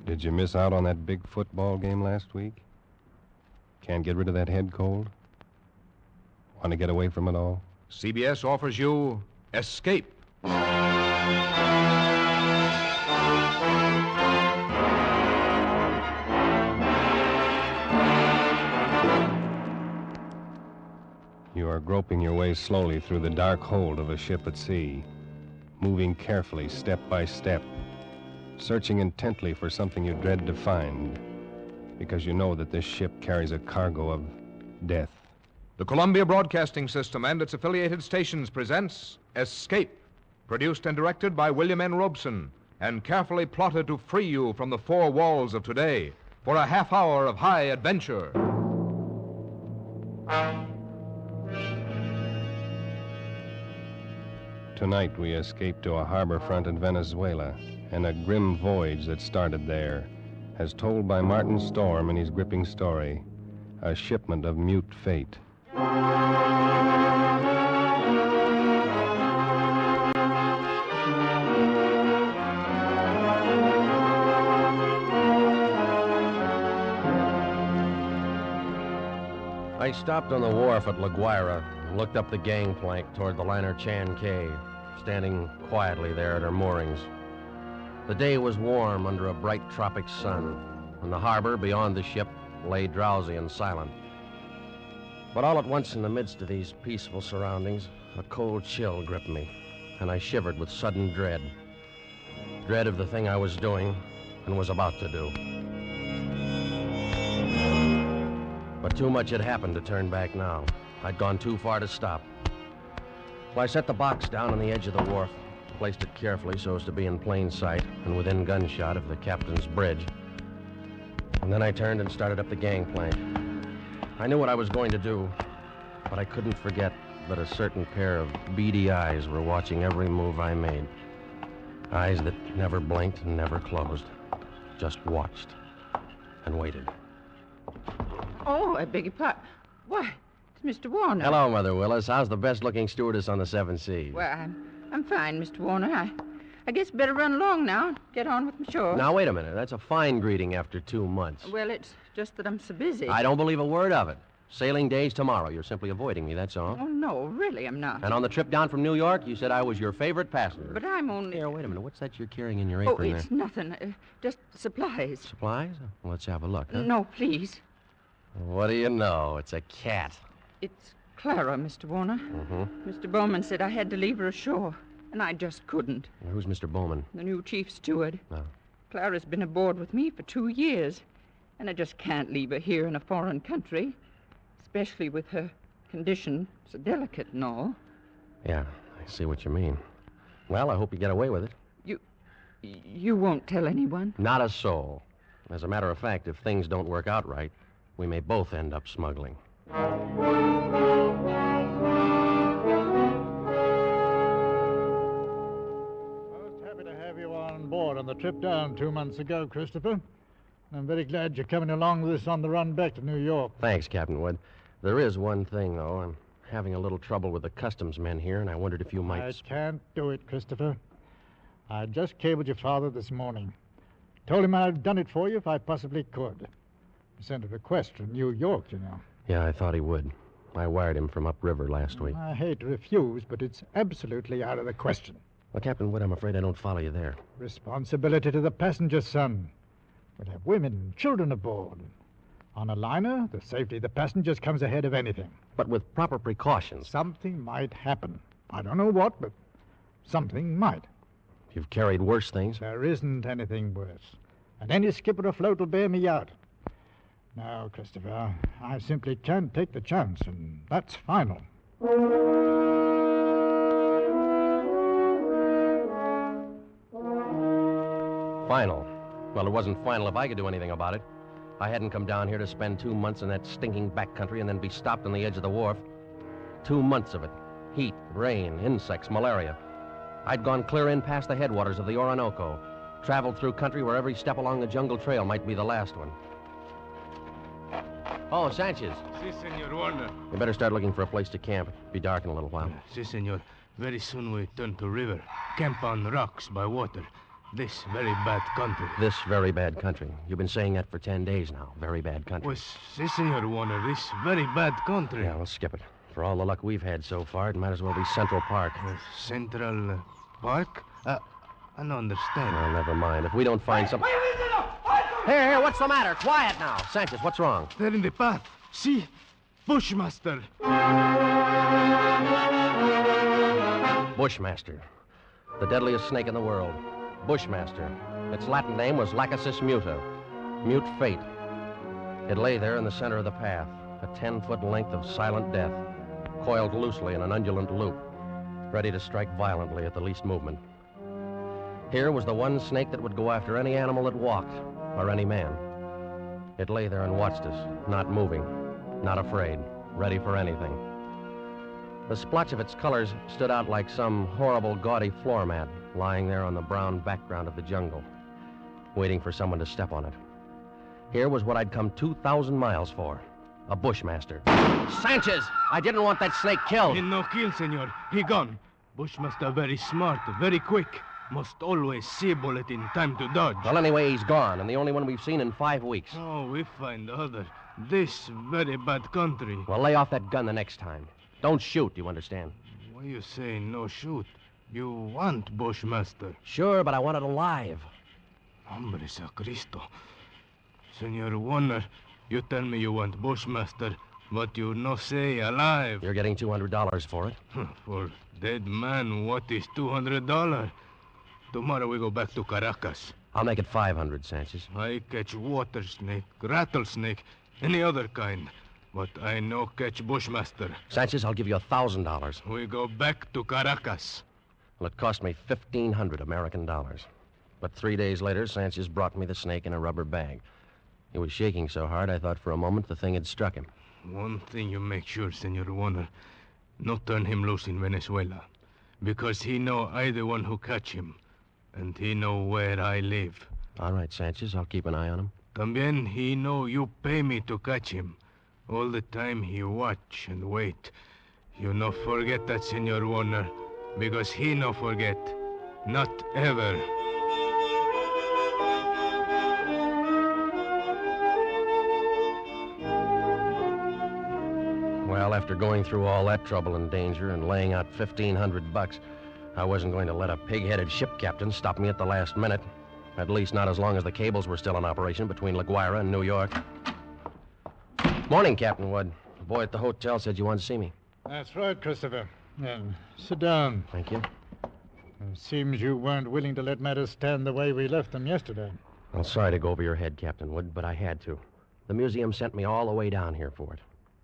Did you miss out on that big football game last week? Can't get rid of that head cold? Want to get away from it all? CBS offers you Escape. You are groping your way slowly through the dark hold of a ship at sea, moving carefully, step by step, searching intently for something you dread to find, because you know that this ship carries a cargo of death. The Columbia Broadcasting System and its affiliated stations presents Escape, produced and directed by William N. Robeson, and carefully plotted to free you from the four walls of today for a half hour of high adventure. Tonight we escape to a harbor front in Venezuela, and a grim voyage that started there, as told by Martin Storm in his gripping story, A Shipment of Mute Fate. I stopped on the wharf at La Guaira and looked up the gangplank toward the liner Chan Cay, standing quietly there at her moorings. The day was warm under a bright tropic sun, and the harbor beyond the ship lay drowsy and silent. But all at once, in the midst of these peaceful surroundings, a cold chill gripped me, and I shivered with sudden dread. Dread of the thing I was doing and was about to do. But too much had happened to turn back now. I'd gone too far to stop. So I set the box down on the edge of the wharf, placed it carefully so as to be in plain sight and within gunshot of the captain's bridge. And then I turned and started up the gangplank. I knew what I was going to do, but I couldn't forget that a certain pair of beady eyes were watching every move I made. Eyes that never blinked and never closed, just watched and waited. Oh, I beg your pardon. Why, it's Mr. Warner. Hello, Mother Willis. How's the best-looking stewardess on the Seven Seas? Well, I'm fine, Mr. Warner. I guess better run along now. Get on with my chores. Now, wait a minute. That's a fine greeting after 2 months. Well, it's just that I'm so busy. I don't believe a word of it. Sailing day's tomorrow. You're simply avoiding me, that's all. Oh, no, really, I'm not. And on the trip down from New York, you said I was your favorite passenger. But I'm only... Here, wait a minute. What's that you're carrying in your apron there? Oh, it's nothing. Just supplies. Supplies? Well, let's have a look, huh? No, please. What do you know? It's a cat. It's Clara, Mr. Warner. Mm-hmm. Mr. Bowman said I had to leave her ashore, and I just couldn't. Who's Mr. Bowman? The new chief steward. Oh. Clara's been aboard with me for 2 years, and I just can't leave her here in a foreign country, especially with her condition so delicate and all. Yeah, I see what you mean. Well, I hope you get away with it. You won't tell anyone? Not a soul. As a matter of fact, if things don't work out right, we may both end up smuggling. I was happy to have you on board on the trip down 2 months ago, Christopher. I'm very glad you're coming along with us on the run back to New York. Thanks, Captain Wood. There is one thing, though. I'm having a little trouble with the customs men here, and I wondered if you might... I can't do it, Christopher. I just cabled your father this morning. Told him I'd done it for you if I possibly could. He sent a request from New York, you know. Yeah, I thought he would. I wired him from upriver last week. I hate to refuse, but it's absolutely out of the question. Well, Captain Wood, I'm afraid I don't follow you there. Responsibility to the passenger, son. We'll have women and children aboard. On a liner, the safety of the passengers comes ahead of anything. But with proper precautions. Something might happen. I don't know what, but something might. You've carried worse things. There isn't anything worse. And any skipper afloat will bear me out. No, Christopher, I simply can't take the chance, and that's final. Final? Well, it wasn't final if I could do anything about it. I hadn't come down here to spend 2 months in that stinking backcountry and then be stopped on the edge of the wharf. 2 months of it. Heat, rain, insects, malaria. I'd gone clear in past the headwaters of the Orinoco, traveled through country where every step along the jungle trail might be the last one. Oh, Sanchez. Si, Senor Warner. You better start looking for a place to camp. It'll be dark in a little while. Si, Senor. Very soon we turn to river. Camp on rocks by water. This very bad country. This very bad country. You've been saying that for 10 days now. Very bad country. Pues, si, Senor Warner, this very bad country. Yeah, let's skip it. For all the luck we've had so far, it might as well be Central Park. Central Park? I don't understand. Well, never mind. If we don't find some... Here, what's the matter? Quiet now. Sanchez, what's wrong? They're in the path. See? Bushmaster. Bushmaster. The deadliest snake in the world. Bushmaster. Its Latin name was Lachesis muta. Mute fate. It lay there in the center of the path, a 10-foot length of silent death, coiled loosely in an undulant loop, ready to strike violently at the least movement. Here was the one snake that would go after any animal that walked, or any man. It lay there and watched us, not moving, not afraid, ready for anything. The splotch of its colors stood out like some horrible, gaudy floor mat lying there on the brown background of the jungle, waiting for someone to step on it. Here was what I'd come 2,000 miles for, a Bushmaster. Sanchez! I didn't want that snake killed. He no kill, senor. He gone. Bushmaster very smart, very quick. Must always see bullet in time to dodge. Well, anyway, he's gone, and the only one we've seen in 5 weeks. Oh, we find other. This very bad country. Well, lay off that gun the next time. Don't shoot, you understand? Why you say no shoot? You want Bushmaster. Sure, but I want it alive. Hombre sacristo. Senor Warner, you tell me you want Bushmaster, but you no say alive. You're getting $200 for it. For dead man, what is $200? Tomorrow we go back to Caracas. I'll make it 500, Sanchez. I catch water snake, rattlesnake, any other kind. But I no catch Bushmaster. Sanchez, I'll give you $1,000. We go back to Caracas. Well, it cost me 1,500 American dollars. But 3 days later, Sanchez brought me the snake in a rubber bag. He was shaking so hard, I thought for a moment the thing had struck him. One thing you make sure, Senor Warner. No turn him loose in Venezuela. Because he know I the one who catch him. And he know where I live. All right, Sanchez, I'll keep an eye on him. También he know you pay me to catch him. All the time he watch and wait. You no forget that, Senor Warner. Because he no forget. Not ever. Well, after going through all that trouble and danger and laying out $1,500, I wasn't going to let a pig-headed ship captain stop me at the last minute. At least not as long as the cables were still in operation between La Guaira and New York. Morning, Captain Wood. The boy at the hotel said you wanted to see me. That's right, Christopher. Sit down. Thank you. It seems you weren't willing to let matters stand the way we left them yesterday. Well, sorry to go over your head, Captain Wood, but I had to. The museum sent me all the way down here for it.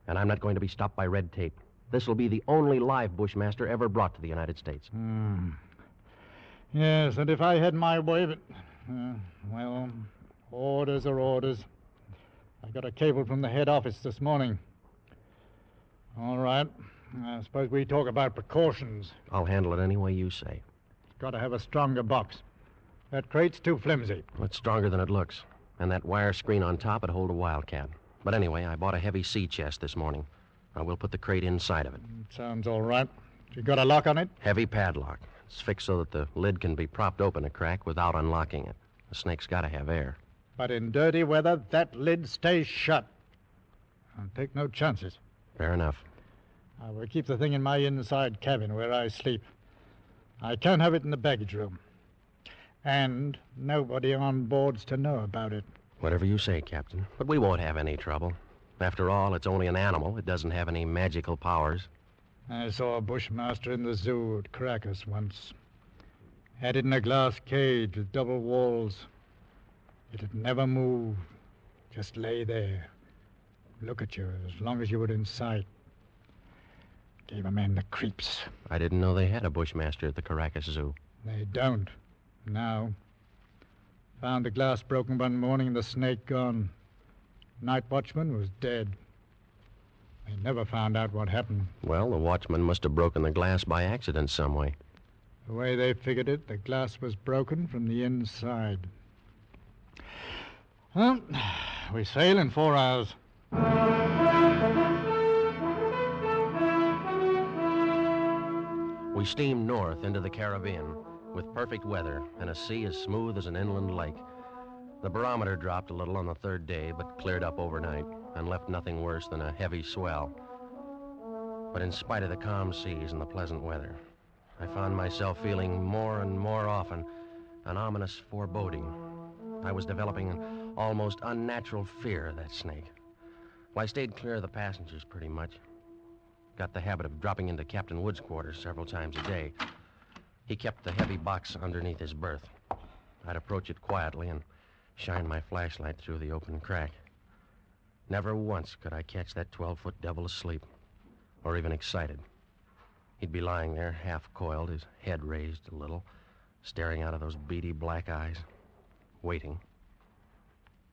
And I'm not going to be stopped by red tape. This will be the only live Bushmaster ever brought to the United States. Yes, and if I had my way, but... well, orders are orders. I got a cable from the head office this morning. All right. I suppose we talk about precautions. I'll handle it any way you say. Got to have a stronger box. That crate's too flimsy. Well, it's stronger than it looks. And that wire screen on top would hold a wildcat. But anyway, I bought a heavy sea chest this morning. I will put the crate inside of it. Sounds all right. You got a lock on it? Heavy padlock. It's fixed so that the lid can be propped open a crack without unlocking it. The snake's got to have air. But in dirty weather, that lid stays shut. I'll take no chances. Fair enough. I will keep the thing in my inside cabin where I sleep. I can't have it in the baggage room. And nobody on board's to know about it. Whatever you say, Captain. But we won't have any trouble. After all, it's only an animal. It doesn't have any magical powers. I saw a Bushmaster in the zoo at Caracas once. Had it in a glass cage with double walls. It'd never move. Just lay there. Look at you as long as you were in sight. Gave a man the creeps. I didn't know they had a Bushmaster at the Caracas Zoo. They don't. Now. Found the glass broken one morning and the snake gone. Night watchman was dead. They never found out what happened. Well, the watchman must have broken the glass by accident some way. The way they figured it, the glass was broken from the inside. Well, we sail in 4 hours. We We steamed north into the Caribbean with perfect weather and a sea as smooth as an inland lake. The barometer dropped a little on the third day, but cleared up overnight and left nothing worse than a heavy swell. But in spite of the calm seas and the pleasant weather, I found myself feeling more and more often an ominous foreboding. I was developing an almost unnatural fear of that snake. Well, I stayed clear of the passengers pretty much. Got the habit of dropping into Captain Wood's quarters several times a day. He kept the heavy box underneath his berth. I'd approach it quietly and shine my flashlight through the open crack. Never once could I catch that 12-foot devil asleep, or even excited. He'd be lying there, half coiled, his head raised a little, staring out of those beady black eyes, waiting.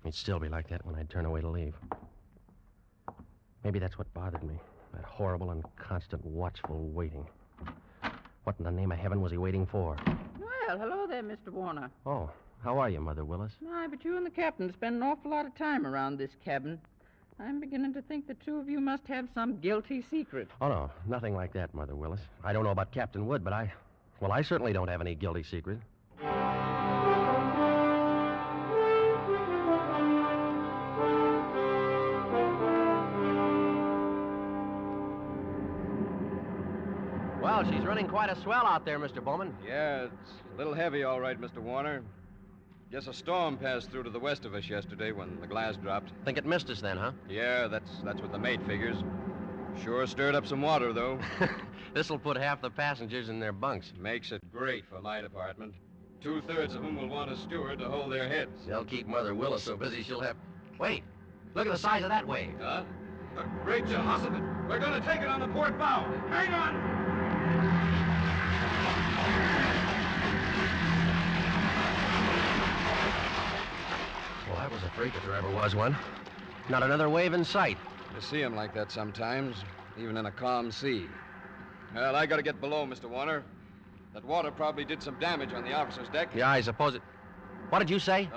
He'd still be like that when I'd turn away to leave. Maybe that's what bothered me, that horrible and constant watchful waiting. What in the name of heaven was he waiting for? Well, hello there, Mr. Warner. Oh, how are you, Mother Willis? Aye, but you and the captain spend an awful lot of time around this cabin. I'm beginning to think the two of you must have some guilty secret. Oh, no, nothing like that, Mother Willis. I don't know about Captain Wood, but I certainly don't have any guilty secret. Well, she's running quite a swell out there, Mr. Bowman. Yeah, it's a little heavy, all right, Mr. Warner. Guess a storm passed through to the west of us yesterday when the glass dropped. Think it missed us then, huh? Yeah, that's what the mate figures. Sure stirred up some water, though. This'll put half the passengers in their bunks. Makes it great for my department. 2/3 of whom will want a steward to hold their heads. They'll keep Mother Willis so busy she'll have... Wait, look at the size of that wave. Huh? A great Jehoshaphat. We're going to take it on the port bow. Hang on! Well, I was afraid that there ever was one. Not another wave in sight. You see 'em like that sometimes, even in a calm sea. Well, I got to get below, Mr. Warner. That water probably did some damage on the officer's deck. Yeah, I suppose it... What did you say?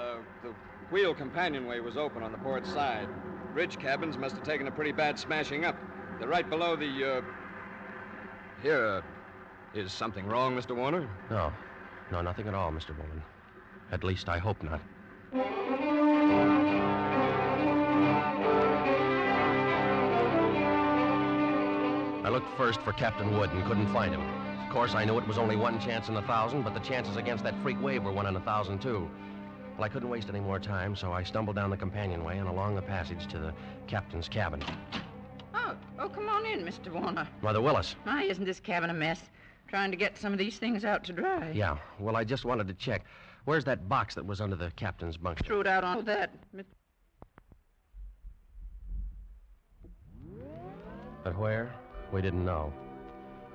The wheel companionway was open on the port side. Bridge cabins must have taken a pretty bad smashing up. They're right below the, Here, is something wrong, Mr. Warner? No, nothing at all, Mr. Bowman. At least I hope not. I looked first for Captain Wood and couldn't find him. Of course, I knew it was only one chance in 1,000, but the chances against that freak wave were 1 in 1,000, too. Well, I couldn't waste any more time, so I stumbled down the companionway and along the passage to the captain's cabin. Oh, come on in, Mr. Warner. Mother Willis. Why, isn't this cabin a mess? Trying to get some of these things out to dry. Yeah, well, I just wanted to check. Where's that box that was under the captain's bunk? Threw it out on that. But where? We didn't know.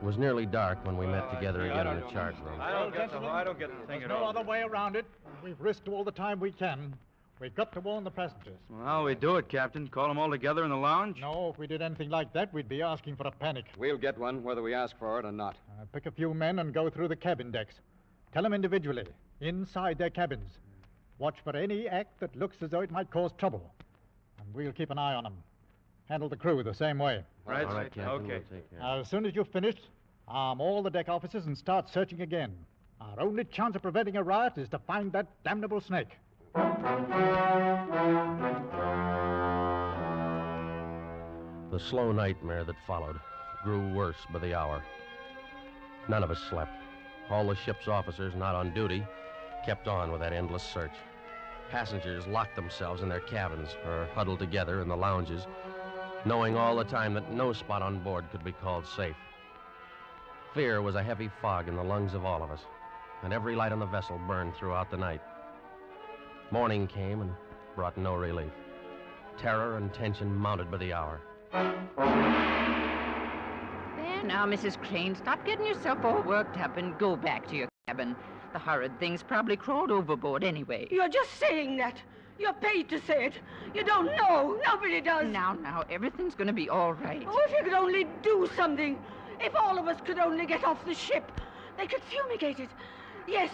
It was nearly dark when we met together again in the chart room. I don't get the thing at all. There's no other way around it. We've risked all the time we can. We've got to warn the passengers. Well, how we do it, Captain? Call them all together in the lounge? No, if we did anything like that, we'd be asking for a panic. We'll get one, whether we ask for it or not. Pick a few men and go through the cabin decks. Tell them individually, inside their cabins. Watch for any act that looks as though it might cause trouble. And we'll keep an eye on them. Handle the crew the same way. Right, All right, Captain. okay. We'll take care. As soon as you've finished, arm all the deck officers and start searching again. Our only chance of preventing a riot is to find that damnable snake. The slow nightmare that followed grew worse by the hour. None of us slept. All the ship's officers not on duty kept on with that endless search. Passengers locked themselves in their cabins or huddled together in the lounges, knowing all the time that no spot on board could be called safe. Fear was a heavy fog in the lungs of all of us, and every light on the vessel burned throughout the night. Morning came and brought no relief. Terror and tension mounted by the hour. There now, Mrs. Crane, stop getting yourself all worked up and go back to your cabin. The horrid thing's probably crawled overboard anyway. You're just saying that. You're paid to say it. You don't know. Nobody does. Now, everything's going to be all right. Oh, if you could only do something. If all of us could only get off the ship. They could fumigate it. Yes,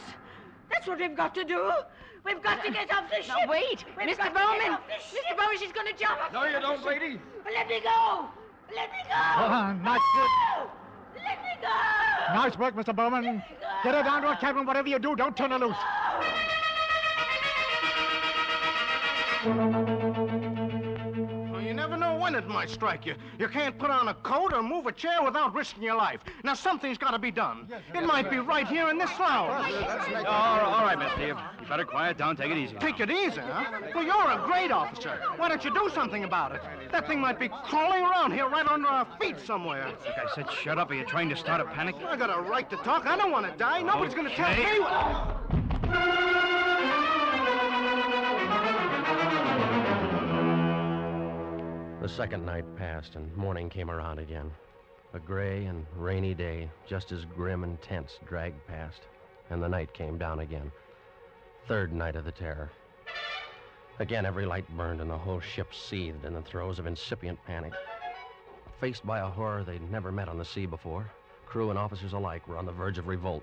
that's what we've got to do. We've got to get off the ship. Now, wait. Mr. Bowman. Mr. Bowman, she's going to jump. No, you don't, lady. Let me go. Let me go. Not good. Let me Nice work, Mr. Bowman. Get her down to her cabin. Whatever you do, don't turn her loose. Well, you never know when it might strike you. You can't put on a coat or move a chair without risking your life. Now, something's got to be done. It might be right here in this lounge. All right, mister. You better quiet down. Take it easy. Take it easy, huh? Well, you're a great officer. Why don't you do something about it? That thing might be crawling around here right under our feet somewhere. Like I said, shut up. Are you trying to start a panic? I got a right to talk. I don't want to die. Nobody's going to tell me what... The second night passed, and morning came around again. A gray and rainy day, just as grim and tense, dragged past, and the night came down again. Third night of the terror. Again, every light burned, and the whole ship seethed in the throes of incipient panic. Faced by a horror they'd never met on the sea before, crew and officers alike were on the verge of revolt.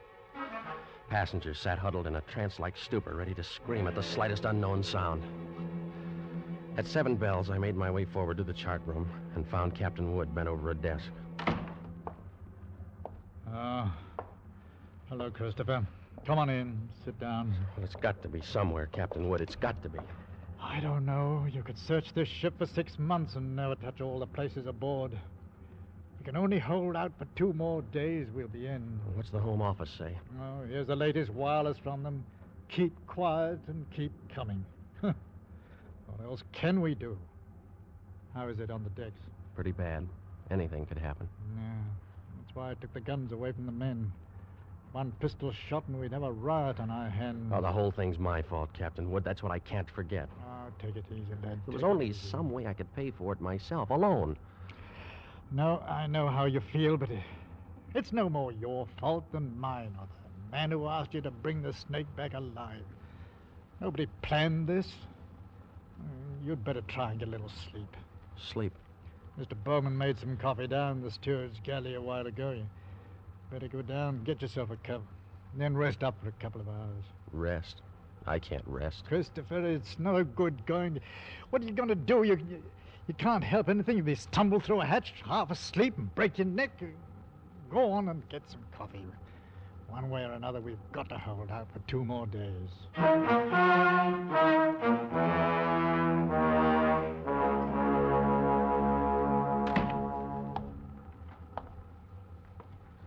Passengers sat huddled in a trance-like stupor, ready to scream at the slightest unknown sound. At 7 bells, I made my way forward to the chart room and found Captain Wood bent over a desk. Hello, Christopher. Come on in. Sit down. Well, it's got to be somewhere, Captain Wood. It's got to be. I don't know. You could search this ship for 6 months and never touch all the places aboard. We can only hold out for 2 more days. We'll be in. What's the Home Office say? Oh, here's the latest wireless from them. Keep quiet and keep coming. What else can we do? How is it on the decks? Pretty bad. Anything could happen. Yeah, that's why I took the guns away from the men. 1 pistol shot and we'd have a riot on our hands. Oh, the whole thing's my fault, Captain Wood. That's what I can't forget. Oh, take it easy, lad. There was only some way I could pay for it myself, alone. No, I know how you feel, but it's no more your fault than mine or the man who asked you to bring the snake back alive. Nobody planned this. You'd better try and get a little sleep. Sleep? Mr. Bowman made some coffee down in the steward's galley a while ago. You better go down and get yourself a cup. And then rest up for a couple of hours. Rest? I can't rest. Christopher, it's no good going... What are you going to do? You can't help anything if you stumble through a hatch half asleep and break your neck. Go on and get some coffee. One way or another, we've got to hold out for 2 more days.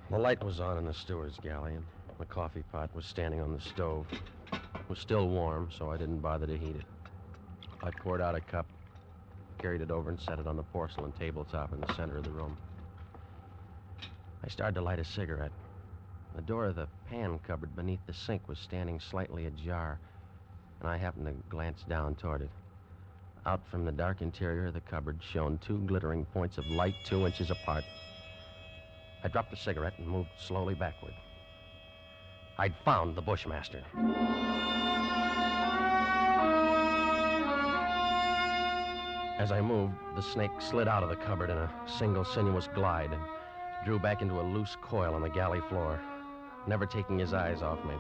The light was on in the steward's galley, and the coffee pot was standing on the stove. It was still warm, so I didn't bother to heat it. I poured out a cup, carried it over, and set it on the porcelain tabletop in the center of the room. I started to light a cigarette. The door of the pan cupboard beneath the sink was standing slightly ajar, and I happened to glance down toward it. Out from the dark interior of the cupboard shone 2 glittering points of light 2 inches apart. I dropped the cigarette and moved slowly backward. I'd found the Bushmaster. As I moved, the snake slid out of the cupboard in a single sinuous glide and drew back into a loose coil on the galley floor, never taking his eyes off me.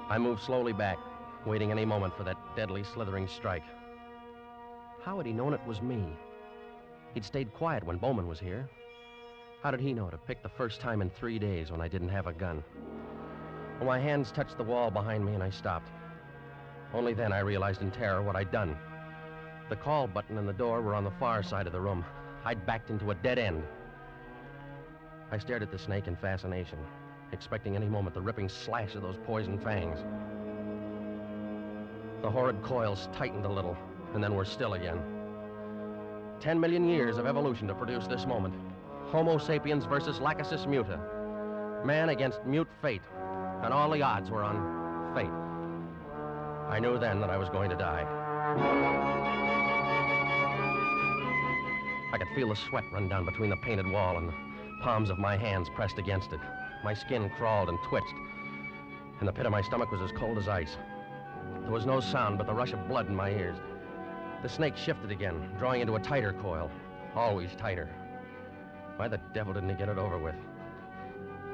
I moved slowly back, waiting any moment for that deadly slithering strike. How had he known it was me? He'd stayed quiet when Bowman was here. How did he know to pick the first time in 3 days when I didn't have a gun? Well, my hands touched the wall behind me and I stopped. Only then I realized in terror what I'd done. The call button and the door were on the far side of the room. I'd backed into a dead end. I stared at the snake in fascination, expecting any moment the ripping slash of those poison fangs. The horrid coils tightened a little, and then were still again. 10 million years of evolution to produce this moment. Homo sapiens versus Lachesis muta. Man against mute fate, and all the odds were on fate. I knew then that I was going to die. I could feel the sweat run down between the painted wall and the palms of my hands pressed against it. My skin crawled and twitched, and the pit of my stomach was as cold as ice. There was no sound but the rush of blood in my ears. The snake shifted again, drawing into a tighter coil, always tighter. Why the devil didn't he get it over with?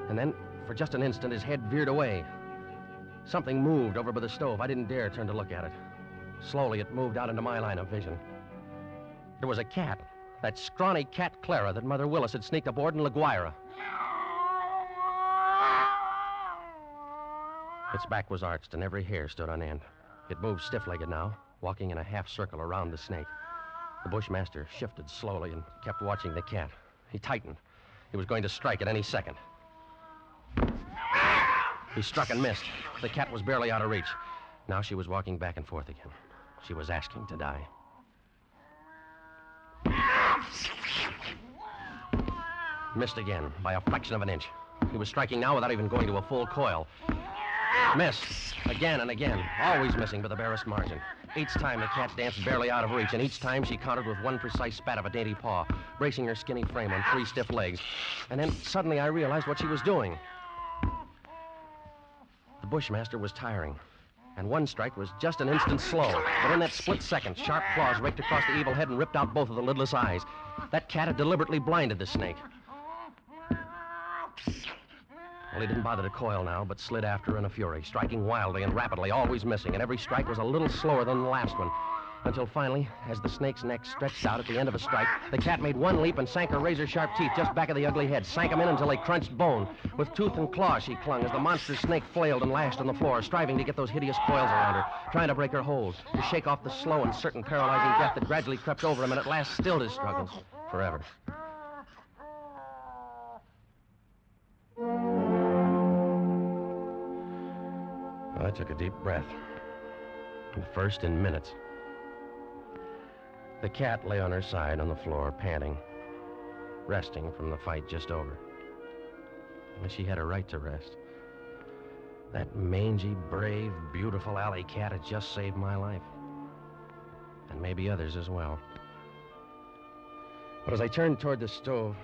And then, for just an instant, his head veered away. Something moved over by the stove. I didn't dare turn to look at it. Slowly, it moved out into my line of vision. It was a cat. That scrawny cat Clara that Mother Willis had sneaked aboard in La Guaira. Its back was arched, and every hair stood on end. It moved stiff-legged now, walking in a half circle around the snake. The bushmaster shifted slowly and kept watching the cat. He tightened. He was going to strike at any second. He struck and missed. The cat was barely out of reach. Now she was walking back and forth again. She was asking to die. Missed again, by a fraction of an inch. He was striking now without even going to a full coil. Missed. Again and again. Always missing by the barest margin. Each time the cat danced barely out of reach, and each time she countered with one precise spat of a dainty paw, bracing her skinny frame on 3 stiff legs. And then suddenly I realized what she was doing. The bushmaster was tiring, and one strike was just an instant slow. But in that split second, sharp claws raked across the evil head and ripped out both of the lidless eyes. That cat had deliberately blinded the snake. Well, he didn't bother to coil now, but slid after her in a fury, striking wildly and rapidly, always missing, and every strike was a little slower than the last one. Until finally, as the snake's neck stretched out at the end of a strike, the cat made one leap and sank her razor-sharp teeth just back of the ugly head, sank them in until they crunched bone. With tooth and claw she clung as the monster snake flailed and lashed on the floor, striving to get those hideous coils around her, trying to break her hold, to shake off the slow and certain paralyzing death that gradually crept over him and at last stilled his struggles forever. I took a deep breath. The first in minutes. The cat lay on her side on the floor, panting, resting from the fight just over. And she had a right to rest. That mangy, brave, beautiful alley cat had just saved my life. And maybe others as well. But as I turned toward the stove,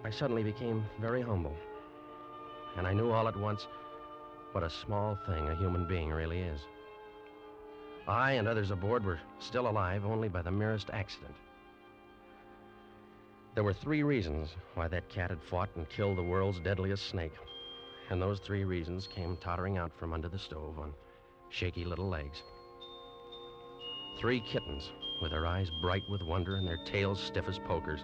I suddenly became very humble. And I knew all at once what a small thing a human being really is. I and others aboard were still alive only by the merest accident. There were 3 reasons why that cat had fought and killed the world's deadliest snake. And those 3 reasons came tottering out from under the stove on shaky little legs. 3 kittens with their eyes bright with wonder and their tails stiff as pokers.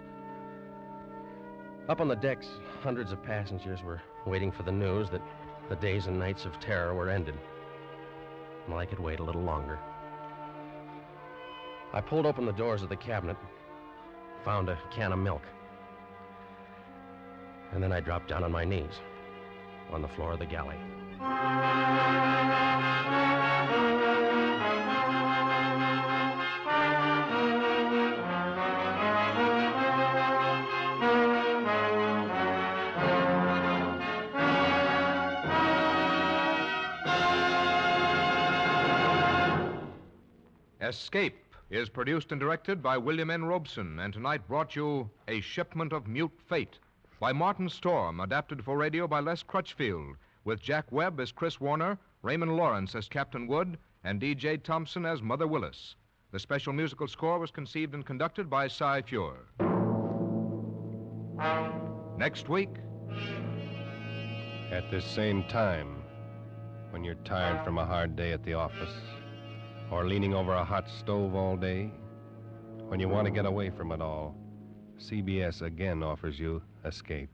Up on the decks, hundreds of passengers were waiting for the news that the days and nights of terror were ended. Well, I could wait a little longer. I pulled open the doors of the cabinet, found a can of milk. And then I dropped down on my knees on the floor of the galley. Escape is produced and directed by William N. Robeson, and tonight brought you A Shipment of Mute Fate by Martin Storm, adapted for radio by Les Crutchfield, with Jack Webb as Chris Warner, Raymond Lawrence as Captain Wood, and D.J. Thompson as Mother Willis. The special musical score was conceived and conducted by Cy Fure. Next week, at this same time, when you're tired from a hard day at the office, or leaning over a hot stove all day, when you want to get away from it all, CBS again offers you Escape.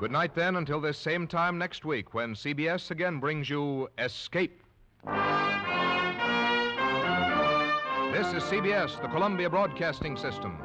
good night then until this same time next week when CBS again brings you Escape. This is CBS, the Columbia Broadcasting System.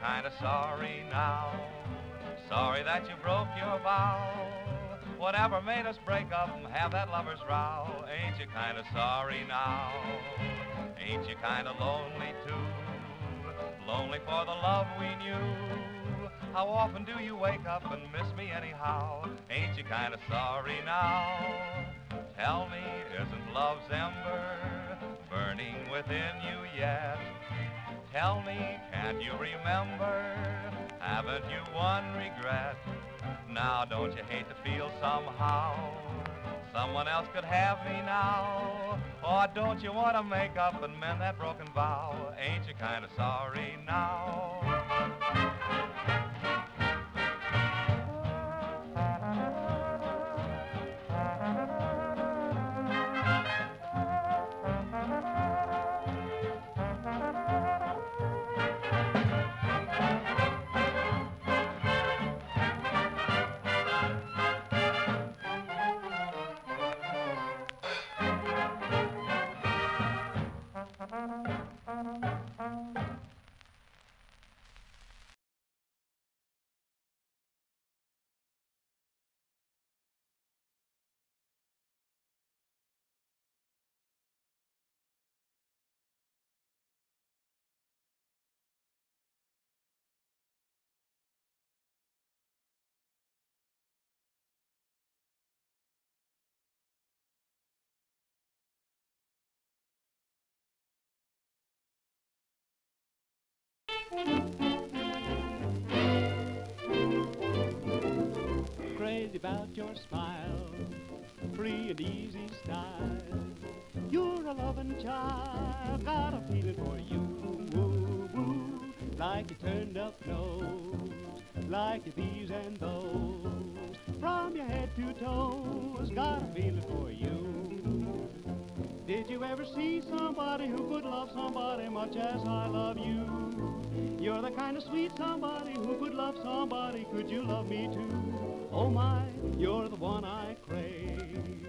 Kinda sorry now, sorry that you broke your vow. Whatever made us break up and have that lover's row? Ain't you kinda sorry now? Ain't you kinda lonely too? Lonely for the love we knew. How often do you wake up and miss me anyhow? Ain't you kinda sorry now? Tell me, isn't love's ember burning within you yet? Tell me, can't you remember? Haven't you one regret? Now, don't you hate to feel somehow someone else could have me now? Or don't you want to make up and mend that broken vow? Ain't you kind of sorry now? Crazy about your smile, free and easy style. You're a loving child, got a feeling for you. Woo, woo, like your turned up nose, like your these and those. From your head to toes, got a feeling for you. Did you ever see somebody who could love somebody much as I love you? You're the kind of sweet somebody who could love somebody. Could you love me too? Oh my, you're the one I crave.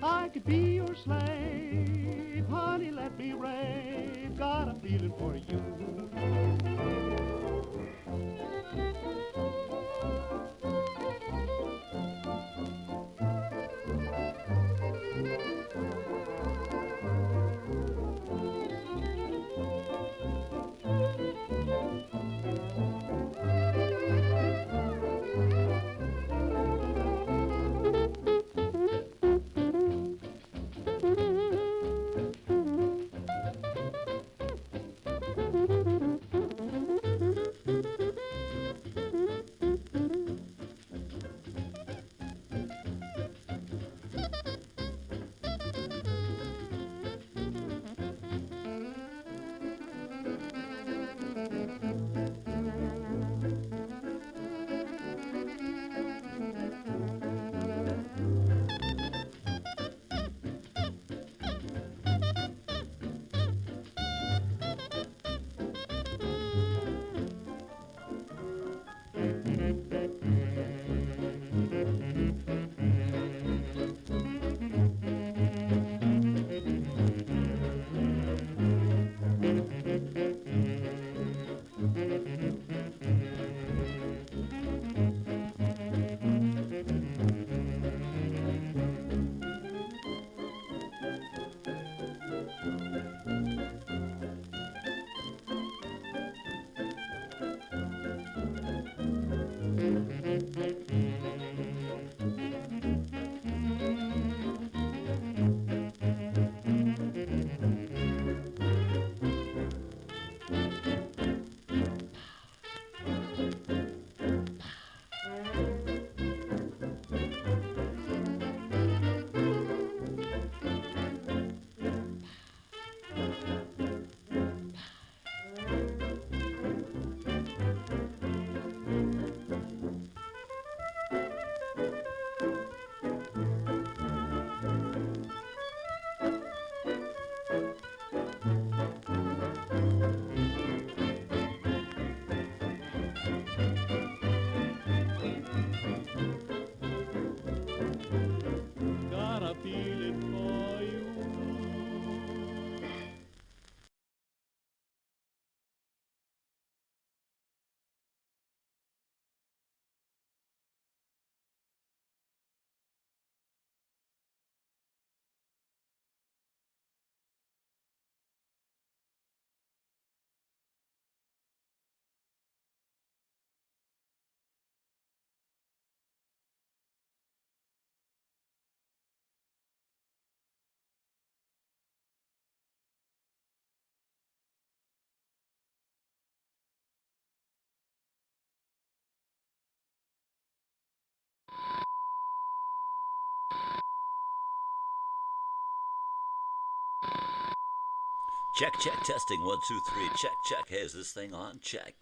I could be your slave. Honey, let me rave. Got a feeling for you. Check, check, testing, 1, 2, 3, check, check. Hey, is this thing on? Check.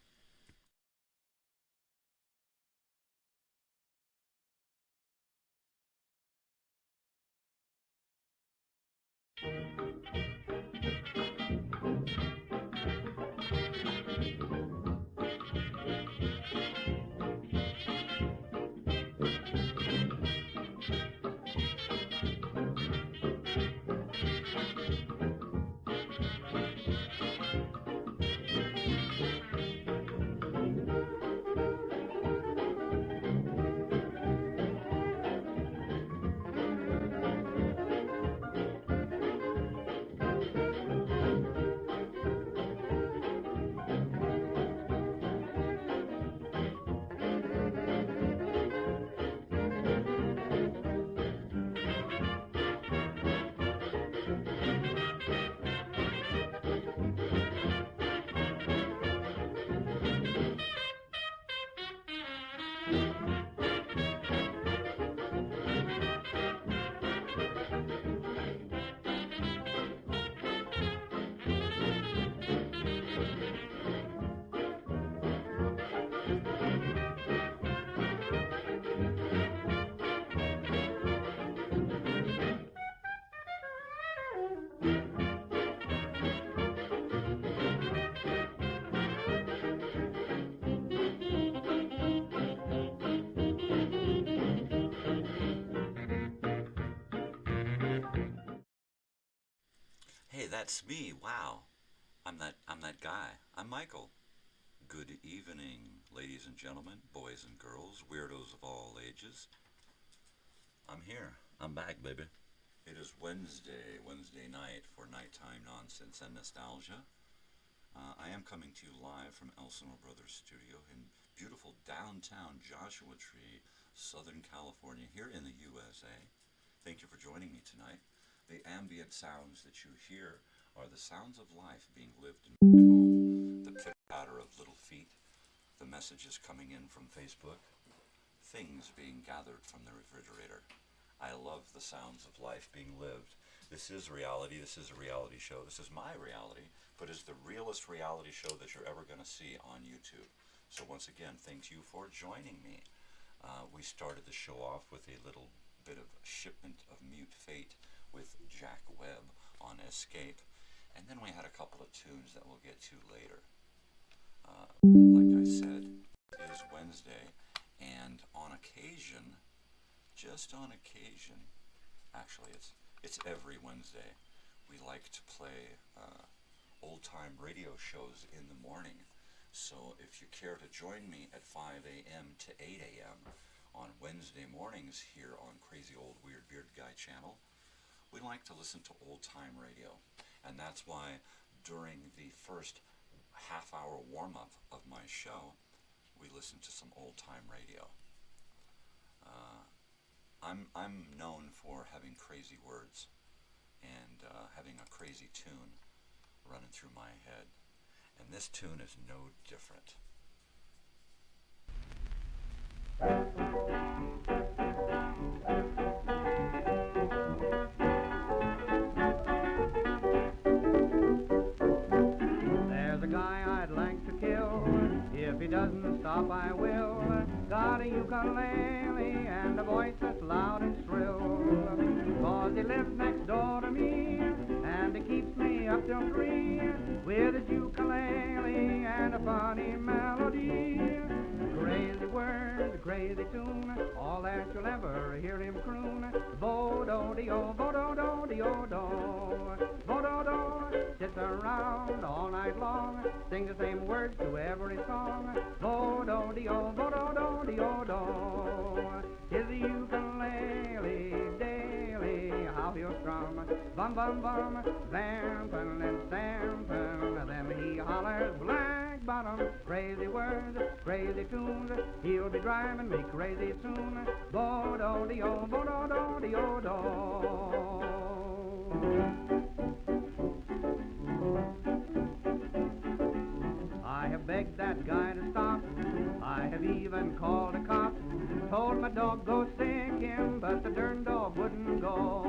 Hey, that's me. Wow. I'm that guy. I'm Michael. Good evening, ladies and gentlemen, boys and girls, weirdos of all ages. I'm here. I'm back, baby. It is Wednesday night for nighttime nonsense and nostalgia. I am coming to you live from Elsinore Brothers studio in beautiful downtown Joshua Tree, Southern California, here in the USA. Thank you for joining me tonight. The ambient sounds that you hear are the sounds of life being lived in my home. The pitter-patter of little feet, the messages coming in from Facebook, things being gathered from the refrigerator. I love the sounds of life being lived. This is reality. This is a reality show. This is my reality, but it's the realest reality show that you're ever going to see on YouTube. So once again, thank you for joining me. We started the show off with a little bit of Shipment of Mute Fate with Jack Webb on Escape, and then we had a couple of tunes that we'll get to later. Like I said, it is Wednesday, and on occasion, just on occasion, actually it's every Wednesday, we like to play old-time radio shows in the morning. So if you care to join me at 5 a.m. to 8 a.m. on Wednesday mornings here on Crazy Old Weird Beard Guy channel, we like to listen to old-time radio, and that's why during the first half-hour warm-up of my show, we listen to some old-time radio. I'm known for having crazy words and having a crazy tune running through my head, and this tune is no different. There's a guy I'd like to kill. If he doesn't stop, I will. Got a ukulele and a voice that's loud and shrill. 'Cause he lives next door to me, and he keeps me up till 3 with his ukulele and a funny melody. Crazy words, crazy tune, all that you'll ever hear him croon. Bo-do-de-o, bo-do-do-de-o-do, bo-do-do. Sits around all night long, sings the same words to every song. Bo-do-de-o, bo-do-do-de-o-do. His ukulele daily, how he'll strum. Bum, bum, bum, vampin' and stampin'. Then he hollers black bottom. Crazy words, crazy tunes, he'll be driving me crazy soon. Bo-do-de-o, bo-do-do-de-o-do. I have begged that guy to stop. I have even called a cop. Told my dog go sick him, but the darn dog wouldn't go.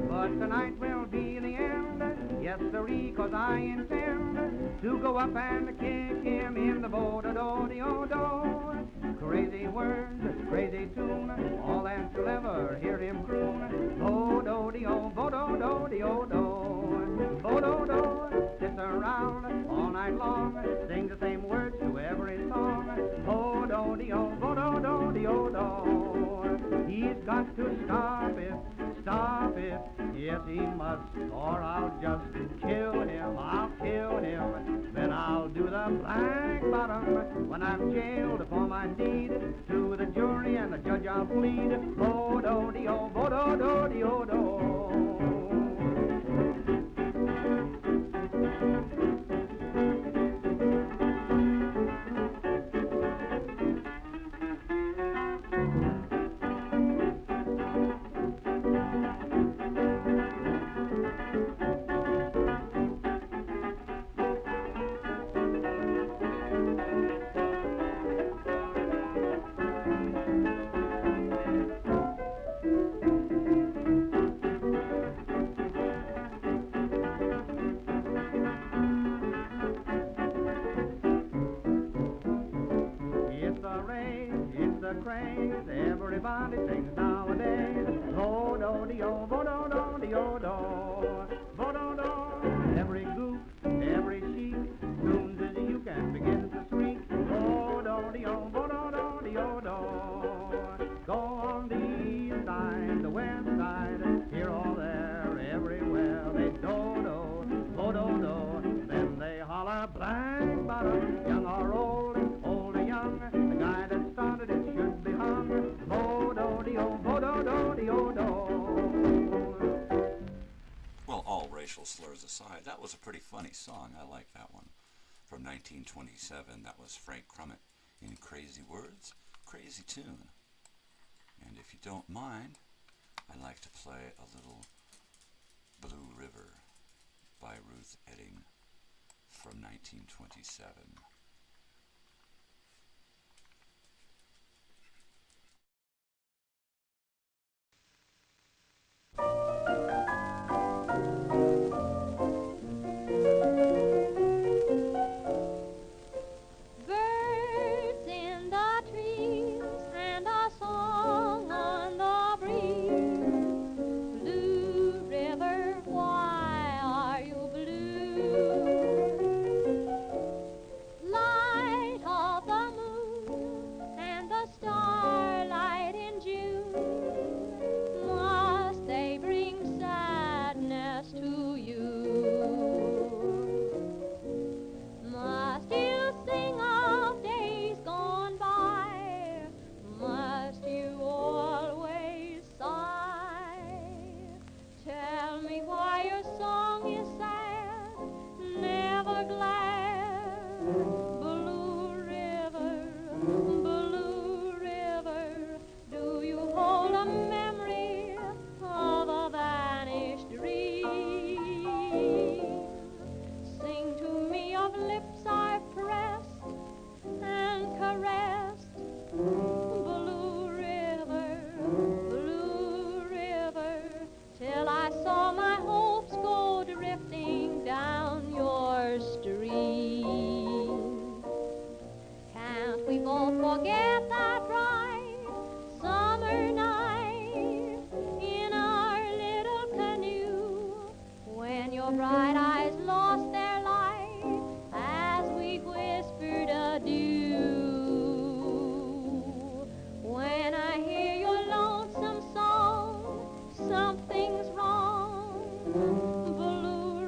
But tonight will be the end. Yes, Yes, sirree, 'cause I intend to go up and kick him in the bo-do-do-de-o-do. Crazy words, crazy tune, all that you'll ever hear him croon. Bo-do-de-o, bo-do-do-de-o-do. Bo-do-do, sits around all night long, sings the same words to every song. Bo-do-de-o, bo-do-do-de-o-do. He's got to stop it, yes he must, or I'll just kill him, I'll kill him. Then I'll do the black bottom when I'm jailed for my deed. To the jury and the judge I'll plead. Bo-do-de-o, bo-do-do-de-o-do. Everybody sings nowadays. Bo-do-de-o, bo-do-do-de-o-do. Bo-do-do. Every goof, every chic, tunes as you can begin to shriek. Bo-do-de-o, bo-do-do-de-o-do. Go on the east side, the west side, here, all there, everywhere. They do-do, bo-do-do. Then they holler black bottom, young or old, old or young. The guy that started it should be hung. Well, all racial slurs aside, that was a pretty funny song. I like that one. From 1927, that was Frank Crummett in Crazy Words, Crazy Tune. And if you don't mind, I'd like to play a little Blue River by Ruth Etting from 1927. Birds in the trees and a song on the breeze. Blue River, why are you blue? Light of the moon and the starlight in June, must they bring sadness to you? Must you sing of days gone by? Must you always sigh? Tell me why your song is sad, never glad. Blue River, do you hold a memory of a vanished dream? Sing to me of lips I've pressed and caressed. Blue River, till I saw my hopes go drifting down your stream. Can't we both forget that bright summer night in our little canoe, when your bright eyes lost their light as we whispered adieu? When I hear your lonesome song, something's wrong. Blue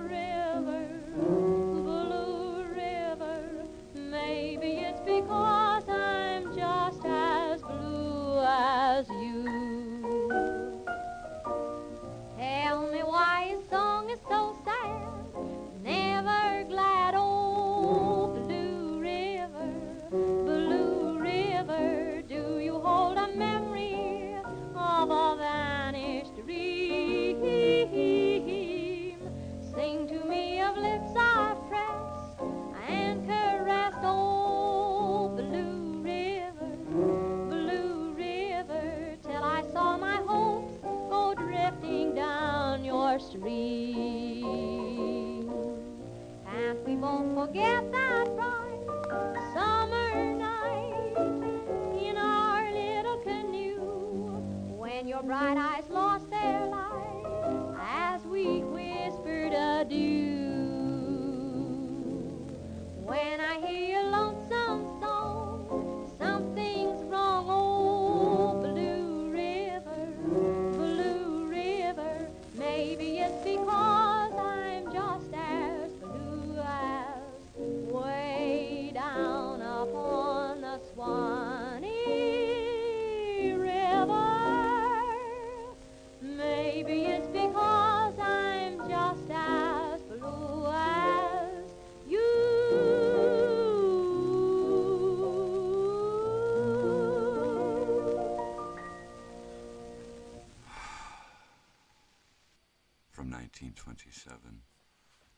River, maybe it's because I'm just as blue as you. Tell me why his song is so sad, never glad. Oh, Blue River, do you hold a memory of a vanished dream? Sing to me of lips I've pressed and caressed. Oh, Blue River, bright eyes lost their light as we whispered adieu. When I hear your lonesome song, something's wrong, oh, Blue River, maybe it's because I'm just as blue as way down upon the Swanee River. Maybe it's because I'm just as blue as you. From 1927,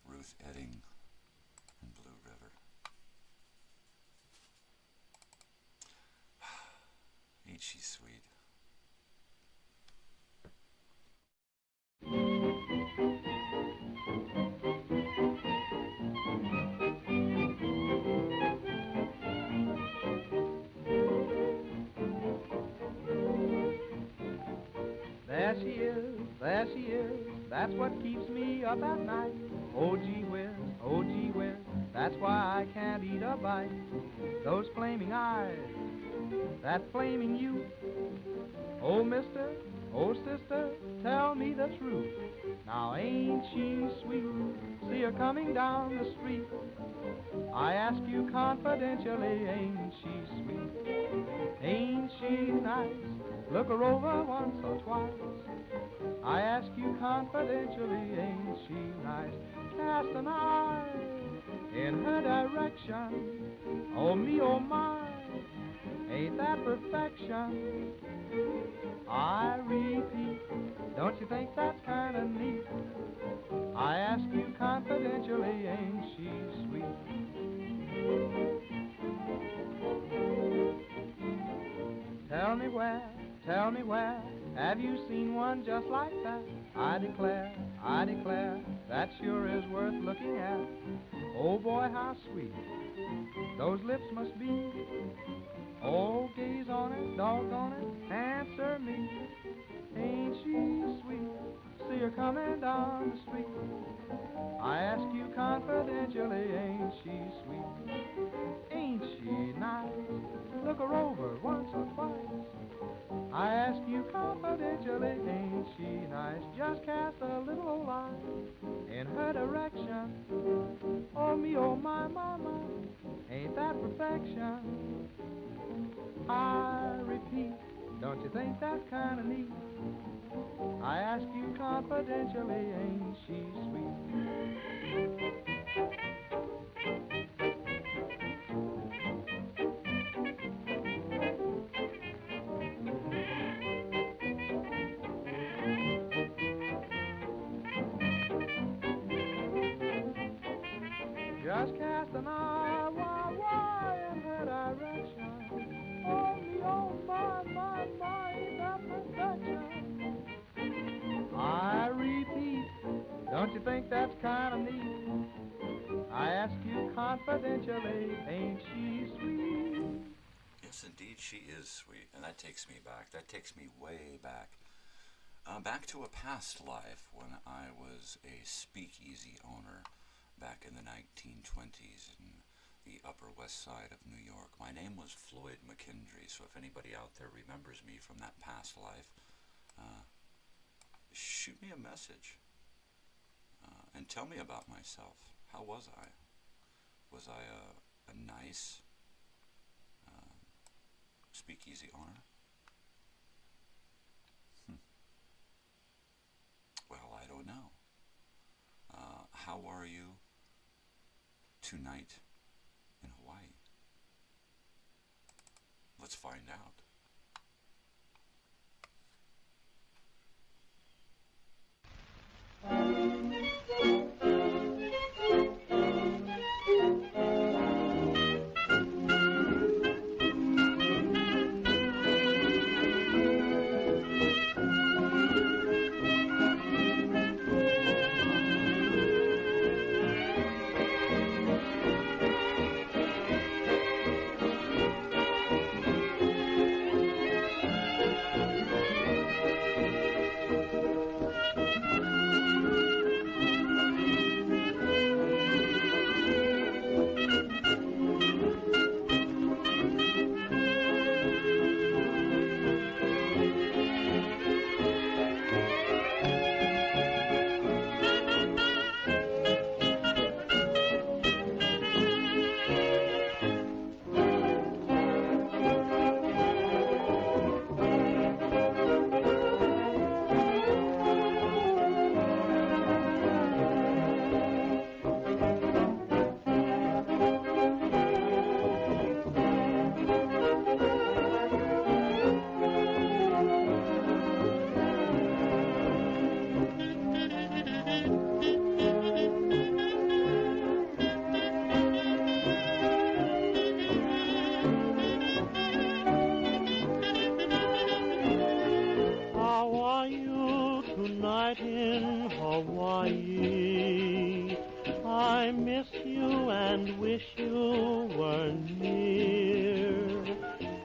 Ruth Edding and Blue River. Ain't she sweet? There she is, that's what keeps me up at night. Oh gee whiz, that's why I can't eat a bite. Those flaming eyes, that flaming youth. Oh mister, oh sister, tell me the truth. Now ain't she sweet, see her coming down the street. I ask you confidentially, ain't she sweet? Ain't she nice? Look her over once or twice. I ask you confidentially, ain't she nice? Cast an eye in her direction. Oh me, oh my, ain't that perfection? I repeat, don't you think that's kind of neat? I ask you confidentially, ain't she sweet? Tell me where, have you seen one just like that? I declare, that sure is worth looking at. Oh boy, how sweet those lips must be. Oh, gaze on it, doggone it, answer me. Ain't she sweet, see her coming down the street. I ask you confidentially, ain't she sweet? Ain't she nice? Look her over once or twice. I ask you confidentially, ain't she nice? Just cast a little old eye in her direction. Oh me, oh my, ain't that perfection? I repeat, don't you think that's kind of neat? I ask you confidentially, ain't she sweet? Just cast an eye, why, in her direction. Oh me, oh my, ain't that perfection? I repeat, don't you think that's kind of neat? I ask you confidentially, ain't she sweet? Yes, indeed, she is sweet, and that takes me back. That takes me way back. Back to a past life when I was a speakeasy owner back in the 1920s in the Upper West Side of New York. My name was Floyd McKendry, so if anybody out there remembers me from that past life, shoot me a message and tell me about myself. How was I? Was I a nice speakeasy owner? Well, I don't know. How are you tonight in Hawaii? Let's find out. you were near.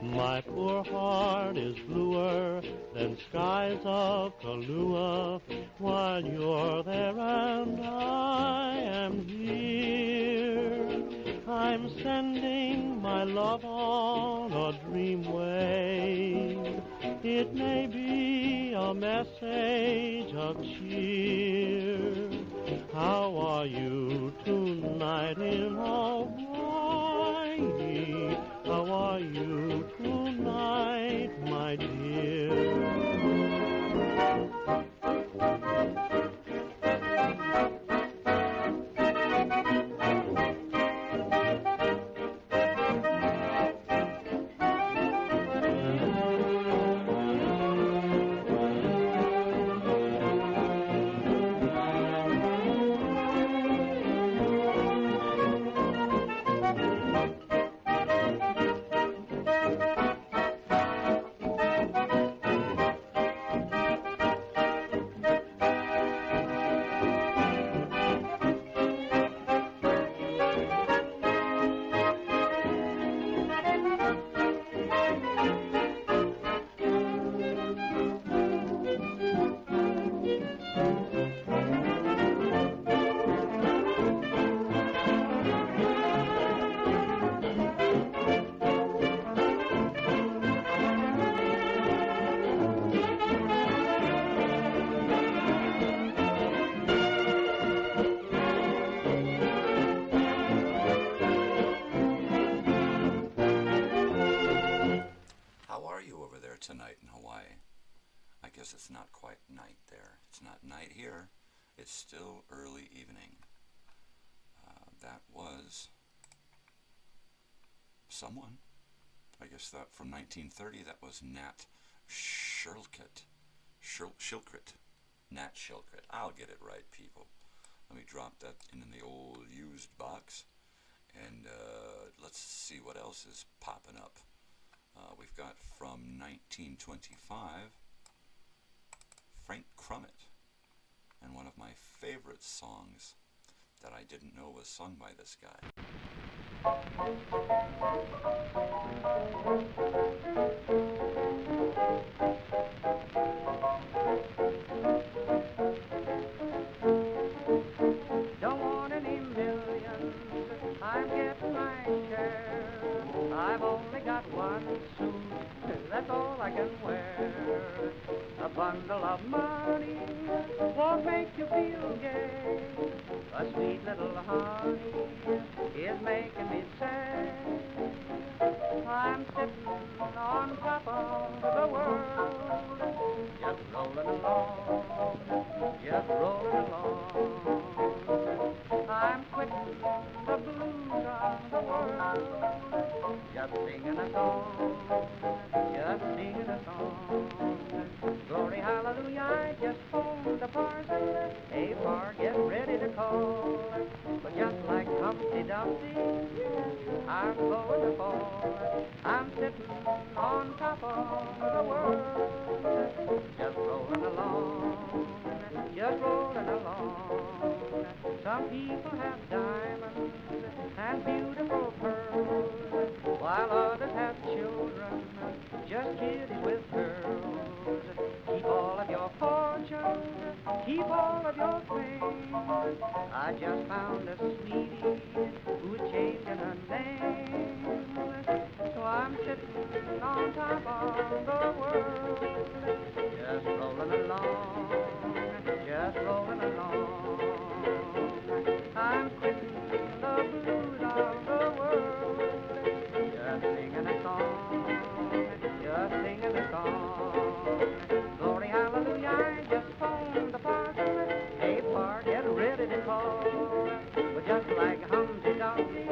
My poor heart is bluer than skies of Kahlua while you're there and I am here. I'm sending my love on a dream wave. It may be a message of cheer. How are you tonight in Hawaii? How are you tonight, my dear? Tonight in Hawaii. I guess it's not quite night there. It's not night here. It's still early evening. That was someone. I guess that from 1930, that was Nat Shilkret. Nat Shilkret. I'll get it right, people. Let me drop that in the old used box. And let's see what else is popping up. We've got from 1925, Frank Crummett, and one of my favorite songs that I didn't know was sung by this guy. Don't want any millions, I'm getting my share. I've only got one suit, that's all I can wear. A bundle of money won't make you feel gay. A sweet little honey is making me sad. I'm sitting on top of the world, just rolling along, just rolling along. I'm quitting the blues of the world, just singing a song, just singing a song. Glory, hallelujah, I just phoned the parson. Hey, par, get ready to call. But just like Humpty Dumpty, I'm going to fall. I'm sitting on top of the world, just rolling along, just rolling along. Some people have diamonds and beautiful pearls, while others have children, just kiddies with curls. Keep all of your fortunes, keep all of your fame. I just found a sweetie who's changing her name. So I'm sitting on top of the world, just rolling along, just rolling along. I'm quitting the blues of the world, just singing a song, just singing a song. Glory, hallelujah, I just phoned the parson. Hey, par, get ready to call. But just like Humpty Dumpty,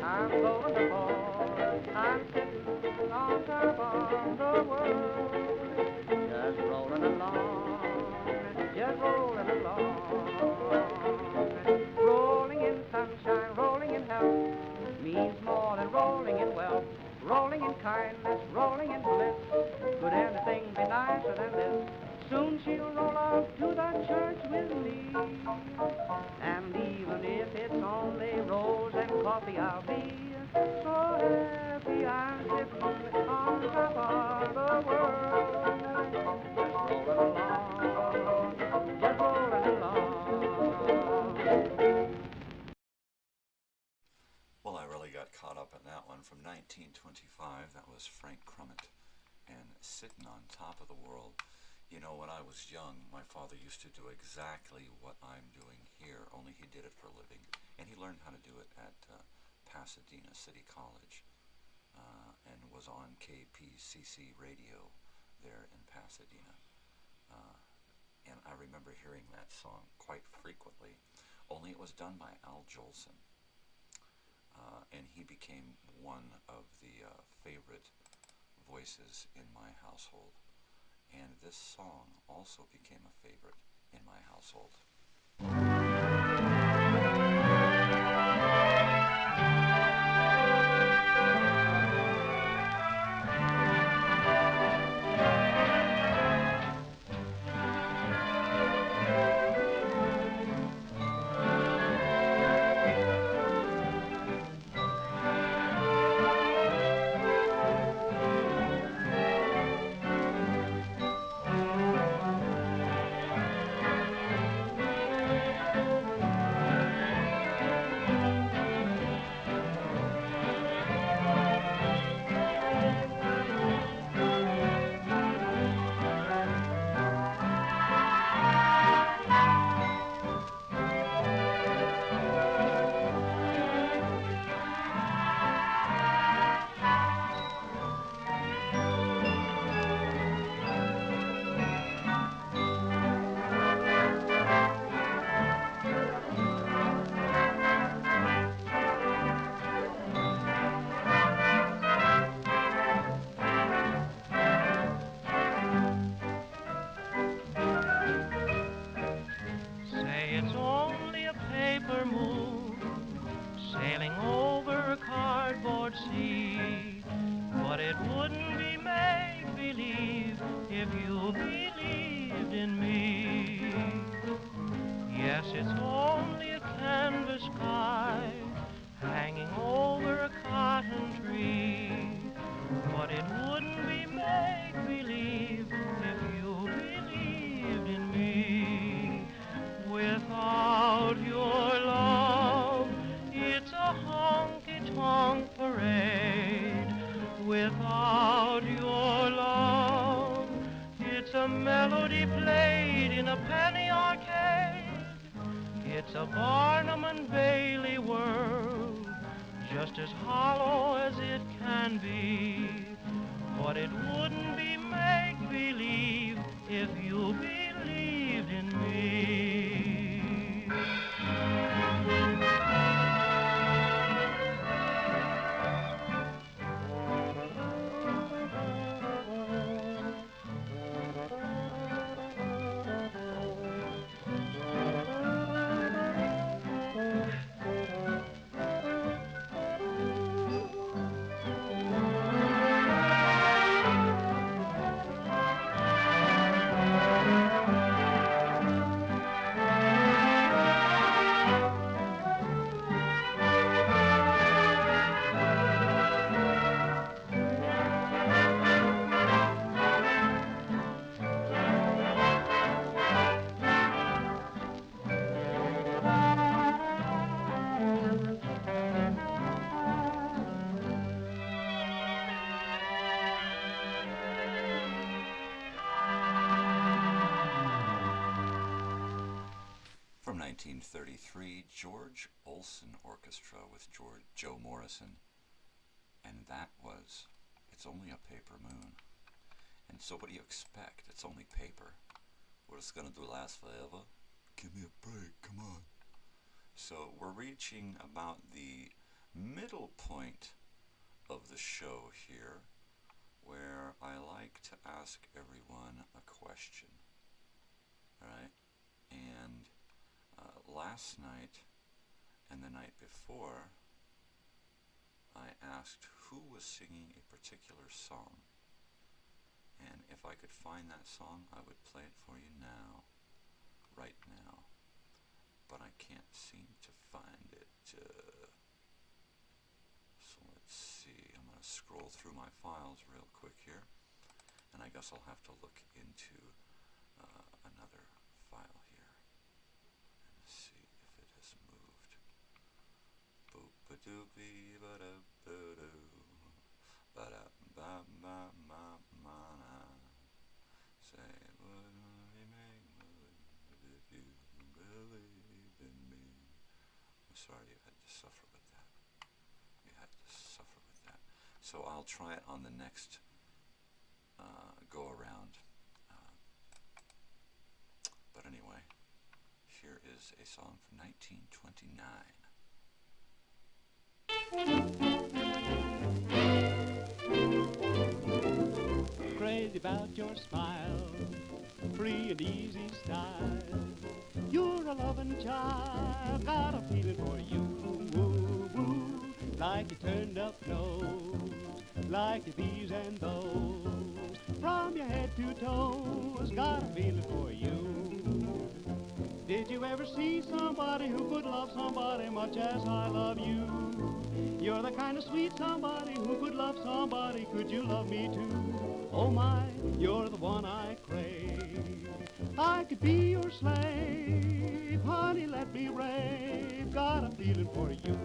I'm going to fall. I'm sitting on top of the world, just rolling along, just rolling along. Rolling in sunshine, rolling in health, means more than rolling in wealth. Rolling in kindness, rolling in bliss. Could anything be nicer than this? Soon she'll roll up to the church with me. And even if it's only rose and coffee, I'll be so happy I'm sitting on top of the world. Just rolling along, just rolling along. Well, I really got caught up in that one. From 1925, that was Frank Crummett and Sitting on Top of the World. You know, when I was young, my father used to do exactly what I'm doing here, only he did it for a living. And he learned how to do it at Pasadena City College and was on KPCC radio there in Pasadena. And I remember hearing that song quite frequently, only it was done by Al Jolson. And he became one of the favorite voices in my household. And this song also became a favorite in my household. From 1933, George Olsen Orchestra with Joe Morrison, and that was It's Only a Paper Moon. And so what do you expect? It's only paper. What it's going to do last forever? Give me a break, come on. So we're reaching about the middle point of the show here, where I like to ask everyone a question. All right? And last night and the night before, I asked who was singing a particular song. And if I could find that song, I would play it for you now, right now. But I can't seem to find it. So let's see. I'm going to scroll through my files real quick here. And I guess I'll have to look into another file here and see if it has moved. Boop-a-doopy, ba-da-ba-doo, ba-da-ba-ba-ma-ma-na. Say, would we make wood if you believed in me? I'm sorry you had to suffer with that. You had to suffer with that. So I'll try it on the next go around. But anyway, here is a song from 1929. Crazy about your smile, free and easy style. You're a loving child, got a feeling for you. Woo, woo, like your turned up nose, like your these and those. From your head to toes, got a feeling for you. Did you ever see somebody who could love somebody much as I love you? You're the kind of sweet somebody who could love somebody. Could you love me too? Oh my, you're the one I crave. I could be your slave. Honey, let me rave. Got a feeling for you.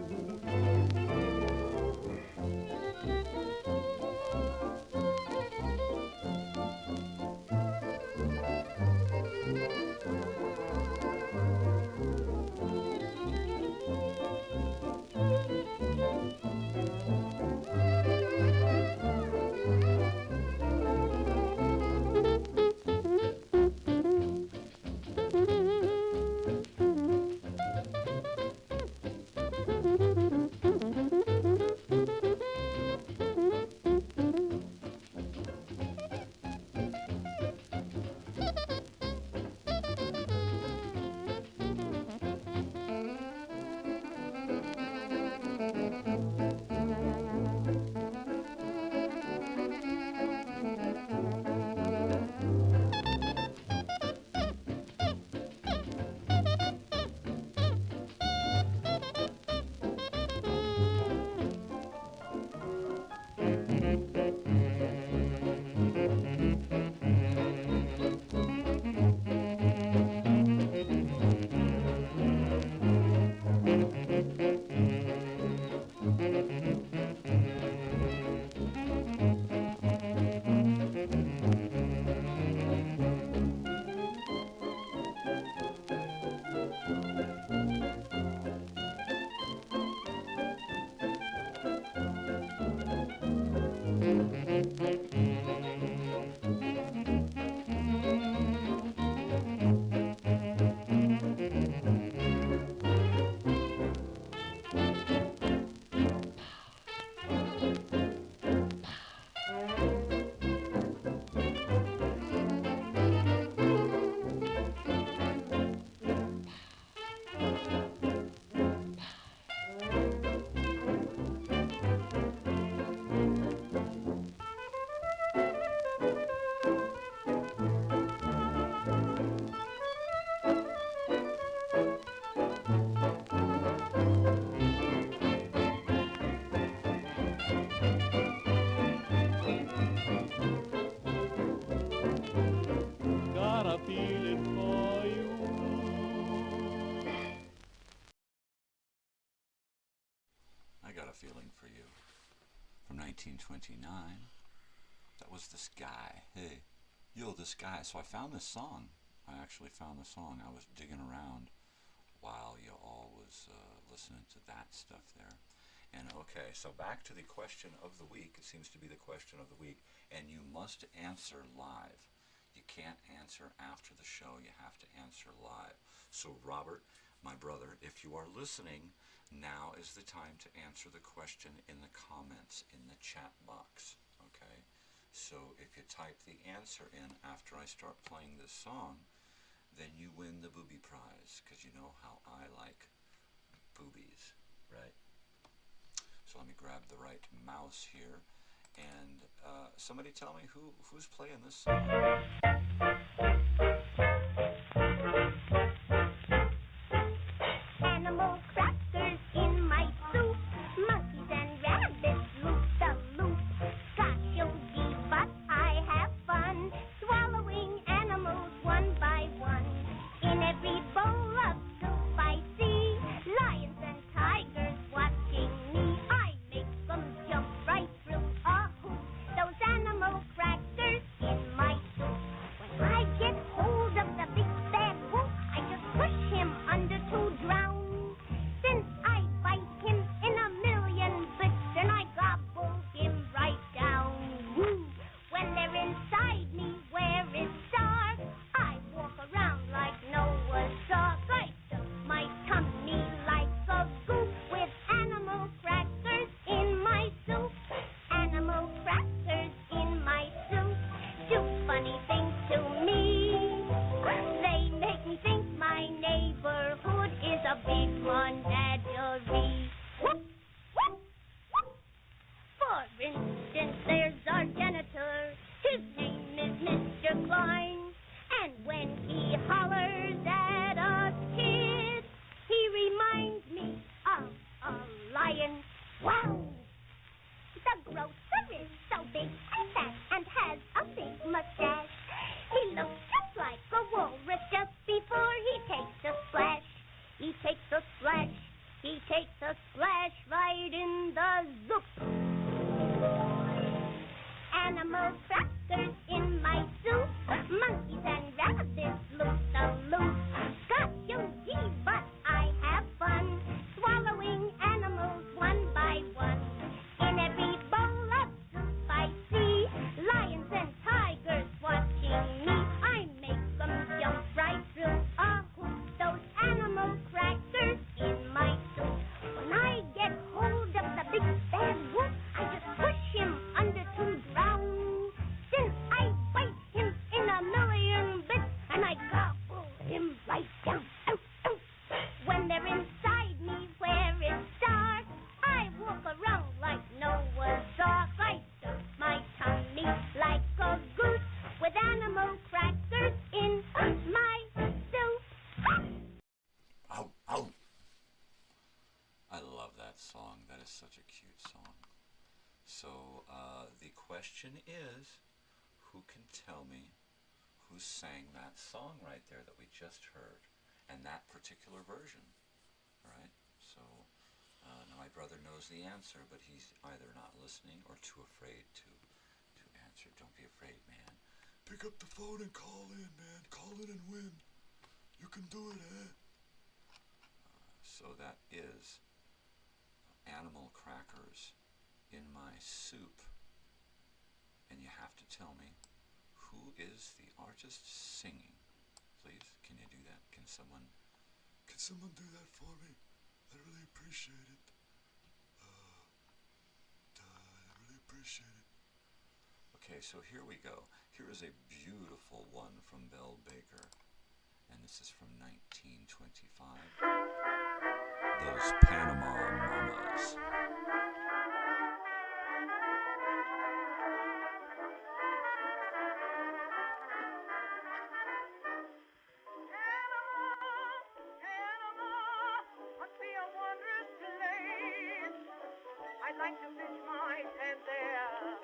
I Got a Feeling for You from 1929. That was This Guy. Hey, yo, this guy. So I found this song. I actually found the song. I was digging around while you all was listening to that stuff there. And okay, so back to the question of the week. It seems to be the question of the week. And you must answer live. You can't answer after the show. You have to answer live. So Robert, my brother, if you are listening, now is the time to answer the question in the comments in the chat box. Okay? So if you type the answer in after I start playing this song, then you win the booby prize, because you know how I like boobies, right? So let me grab the right mouse here, And somebody tell me who's playing this song? Animal crackers in my soup, monkeys and rabbits loop the loop. Gosh, oh gee, but I have fun swallowing animals one by one. In every bowl of soup I see lions and tigers watching me. I make them jump right through a hoop. Those animal crackers in my soup. When I get hold of the big bad wolf, I just push him under to drown. Since I bite him in a million bits, and I gobble him right down. Woo! When they're inside me where it's dark, I walk around like Noah's Ark. I stuff my tummy like a goop with animal crackers in my soup. Animal crackers in my soup do funny things to me. They make me think my neighborhood is a big menagerie. Whoop, whoop, whoop. For instance, there's our janitor. His name is Mr. Klein. And when he hollers at a kid, he reminds me of a lion. Wow! The grocer is so big and fat and has a big mustache. He looks just like a walrus just before he takes a splash. He takes a splash. He takes a splash right in the zoop. Animal crackers in my soup. Monkeys and rabbits loop the loop. Gosh, oh gee, but I have fun swallowing animals one by one. In every bowl of soup I see lions and tigers watching me. I make them jump right through a hoop. Those animal crackers in my soup. When I get hold of the big bad wolf, I just push him under to drown. Since I bite him in a million bits, and I gobble him right down. Out, out. When they're inside me where it's dark, I walk around like Noah's Ark. I stuff my tummy like a goose with animal crackers in my soup. Ow, ow. I love that song. That is such a cute song. So the question is, who can tell me who sang that song right there that we just heard, and that particular version? All right. So now my brother knows the answer, but he's either not listening or too afraid to answer. Don't be afraid, man. Pick up the phone and call in, man. Call in and win. You can do it, eh? So that is animal crackers in my soup. And you have to tell me, who is the artist singing? Please, can you do that? Can someone do that for me? I really appreciate it. I really appreciate it. Okay, so here we go. Here is a beautiful one from Belle Baker, and this is from 1925. Those Panama Mamas. I'd like to pitch my tent there.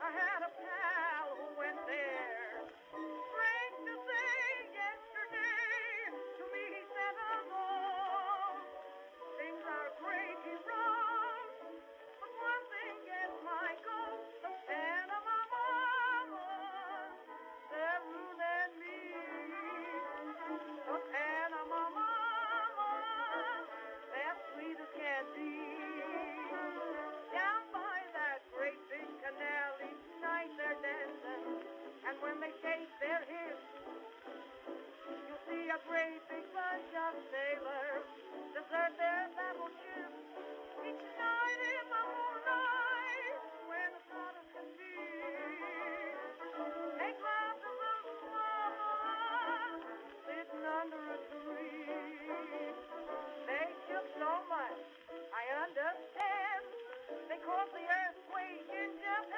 I had a pal who went there. Strange to say, yesterday, to me he said alone. Things are crazy wrong, but one thing gets my goat. The Panama Mamas, they're ruling me. The Panama Mamas, they're sweet as can be. Down by that great big canal each night they're dancing, and when they shake their hips, you'll see a great big bunch of sailors desert their battleship. Each night in the moonlight, where the stars can see, they clap the little mama sitting under a tree. They shook so much, I understand. They caused the earthquake in Japan.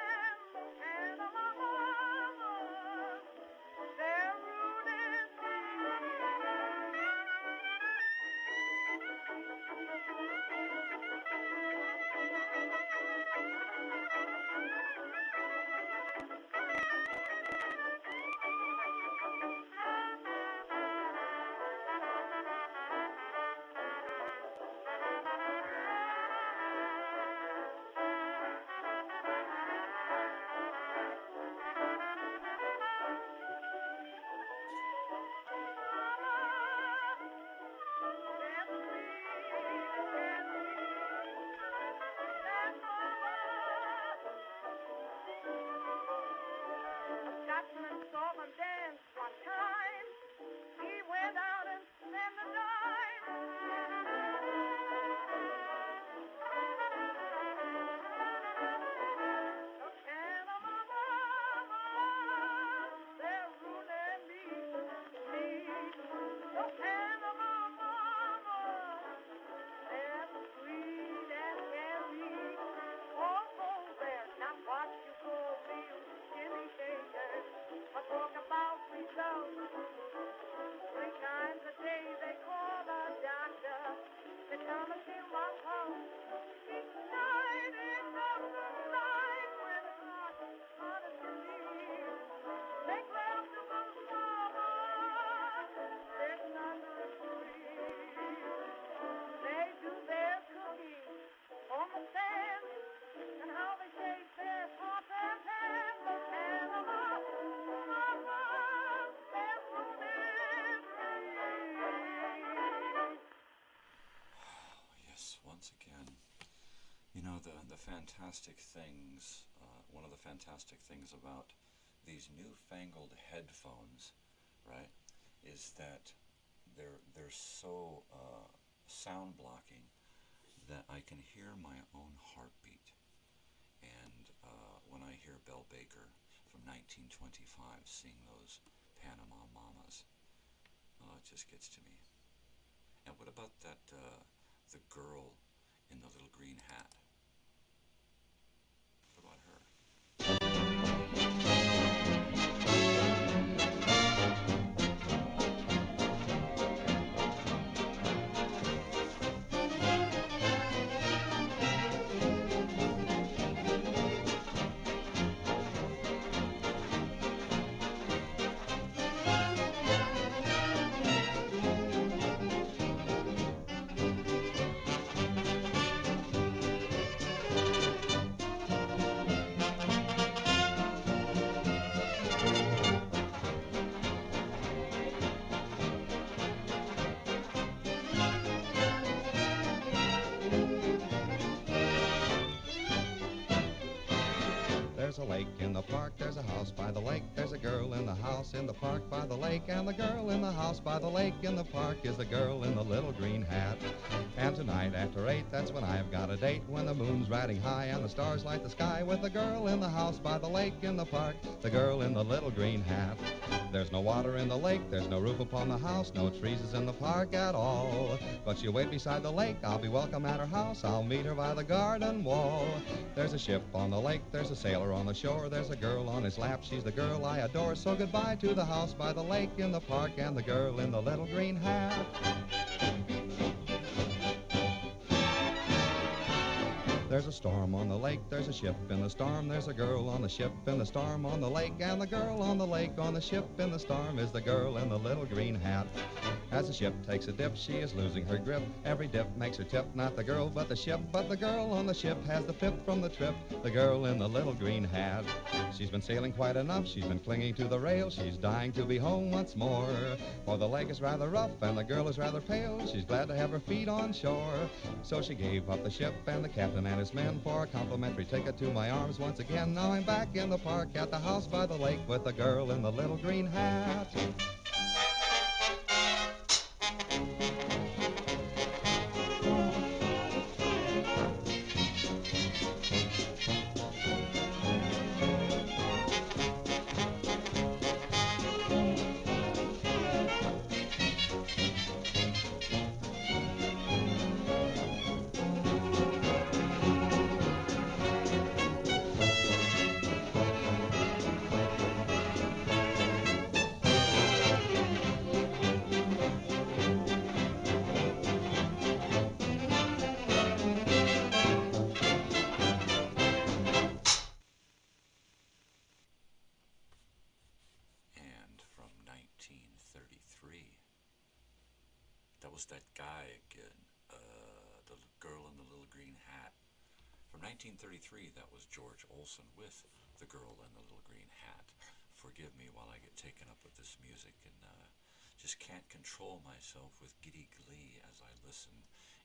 the fantastic things, one of the fantastic things about these newfangled headphones, right, is that they're so sound blocking that I can hear my own heartbeat. And when I hear Belle Baker from 1925 sing those Panama Mamas, it just gets to me. And what about that, the girl in the little green hat? What about her? There's a lake in the park, there's a house by the lake, there's a girl in the house in the park by the lake, and the girl in the house by the lake in the park is the girl in the little green hat. And tonight after 8, that's when I've got a date, when the moon's riding high and the stars light the sky, with the girl in the house by the lake in the park, the girl in the little green hat. There's no water in the lake, there's no roof upon the house, no trees is in the park at all. But she'll wait beside the lake, I'll be welcome at her house, I'll meet her by the garden wall. There's a ship on the lake, there's a sailor on the shore, there's a girl on his lap, she's the girl I adore. So goodbye to the house by the lake in the park and the girl in the little green hat. There's a storm on the lake, there's a ship in the storm, there's a girl on the ship in the storm on the lake, and the girl on the lake on the ship in the storm is the girl in the little green hat. As the ship takes a dip, she is losing her grip. Every dip makes her tip, not the girl but the ship, but the girl on the ship has the pip from the trip, the girl in the little green hat. She's been sailing quite enough, she's been clinging to the rail, she's dying to be home once more. For the lake is rather rough and the girl is rather pale, she's glad to have her feet on shore. So she gave up the ship and the captain and his men for a complimentary ticket to my arms once again. Now I'm back in the park at the house by the lake with the girl in the little green hat. That guy again, the girl in the little green hat. From 1933, that was George Olsen with the girl in the little green hat. Forgive me while I get taken up with this music and just can't control myself with giddy glee as I listen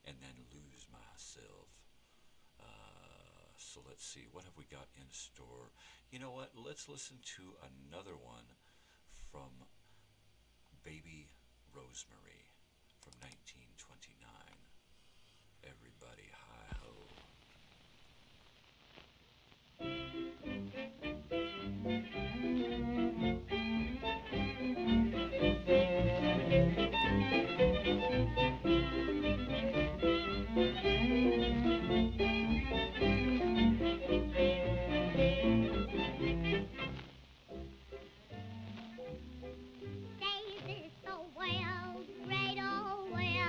and then lose myself. So let's see, what have we got in store? You know what, let's listen to another one from Baby Rosemary. From 1929. Everybody, hi-ho. Days is so well, great, oh well.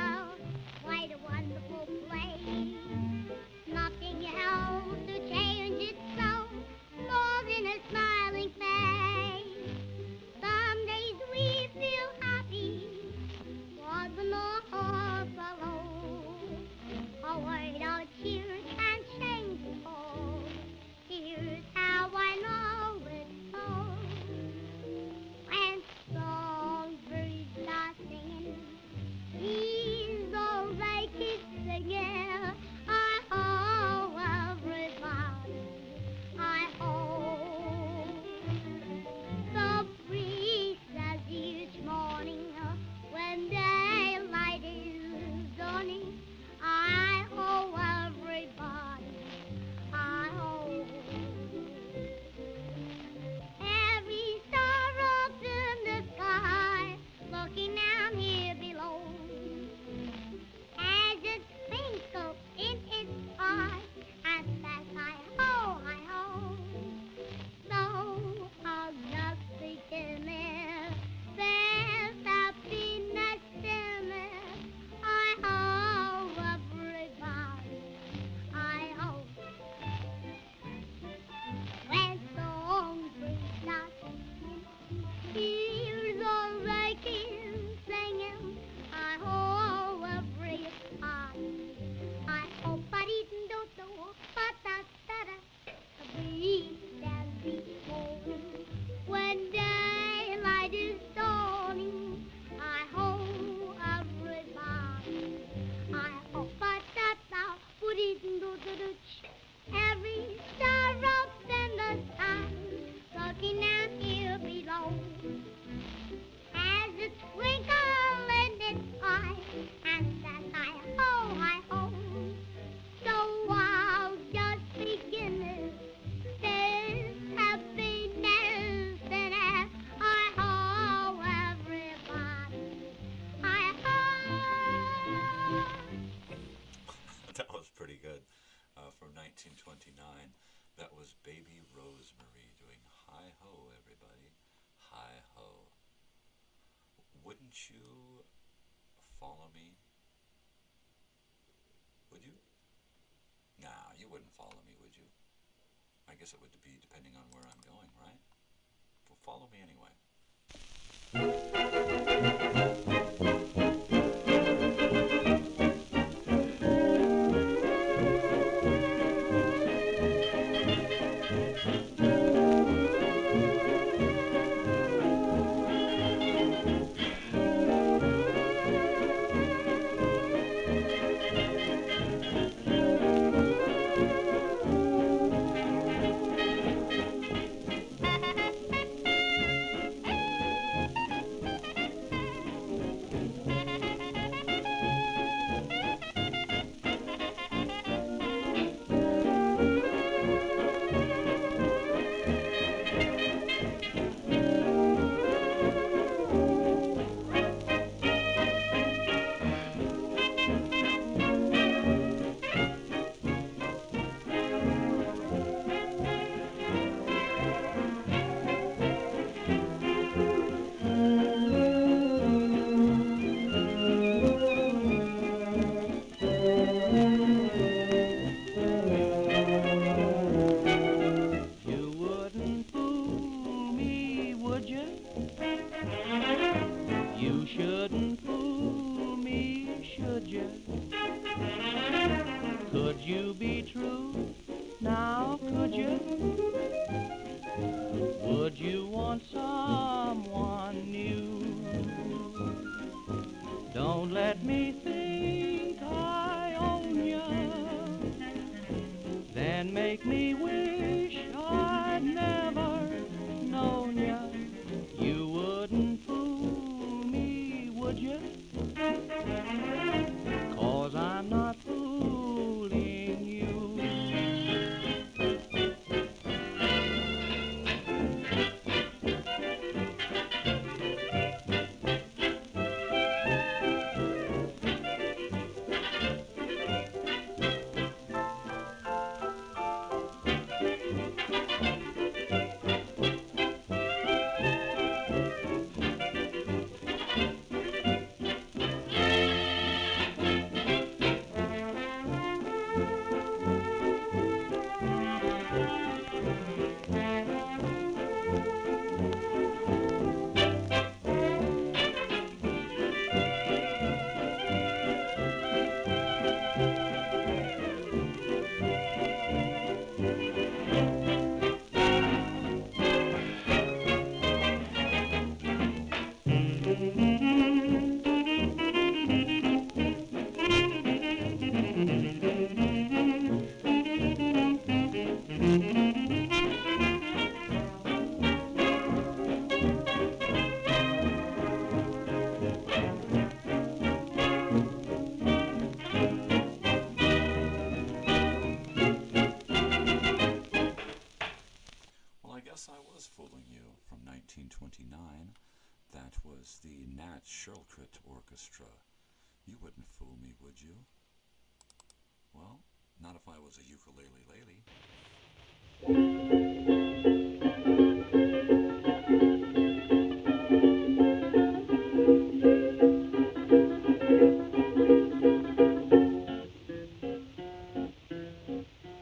1929. That was Baby Rosemary doing Hi Ho, everybody. Hi Ho. Wouldn't you follow me? Would you? Nah, you wouldn't follow me, would you? I guess it would be depending on where I'm going, right? Well, follow me anyway. Fooling You from 1929. That was the Nat Shirlcrit Orchestra. You wouldn't fool me, would you? Well, not if I was a ukulele lady.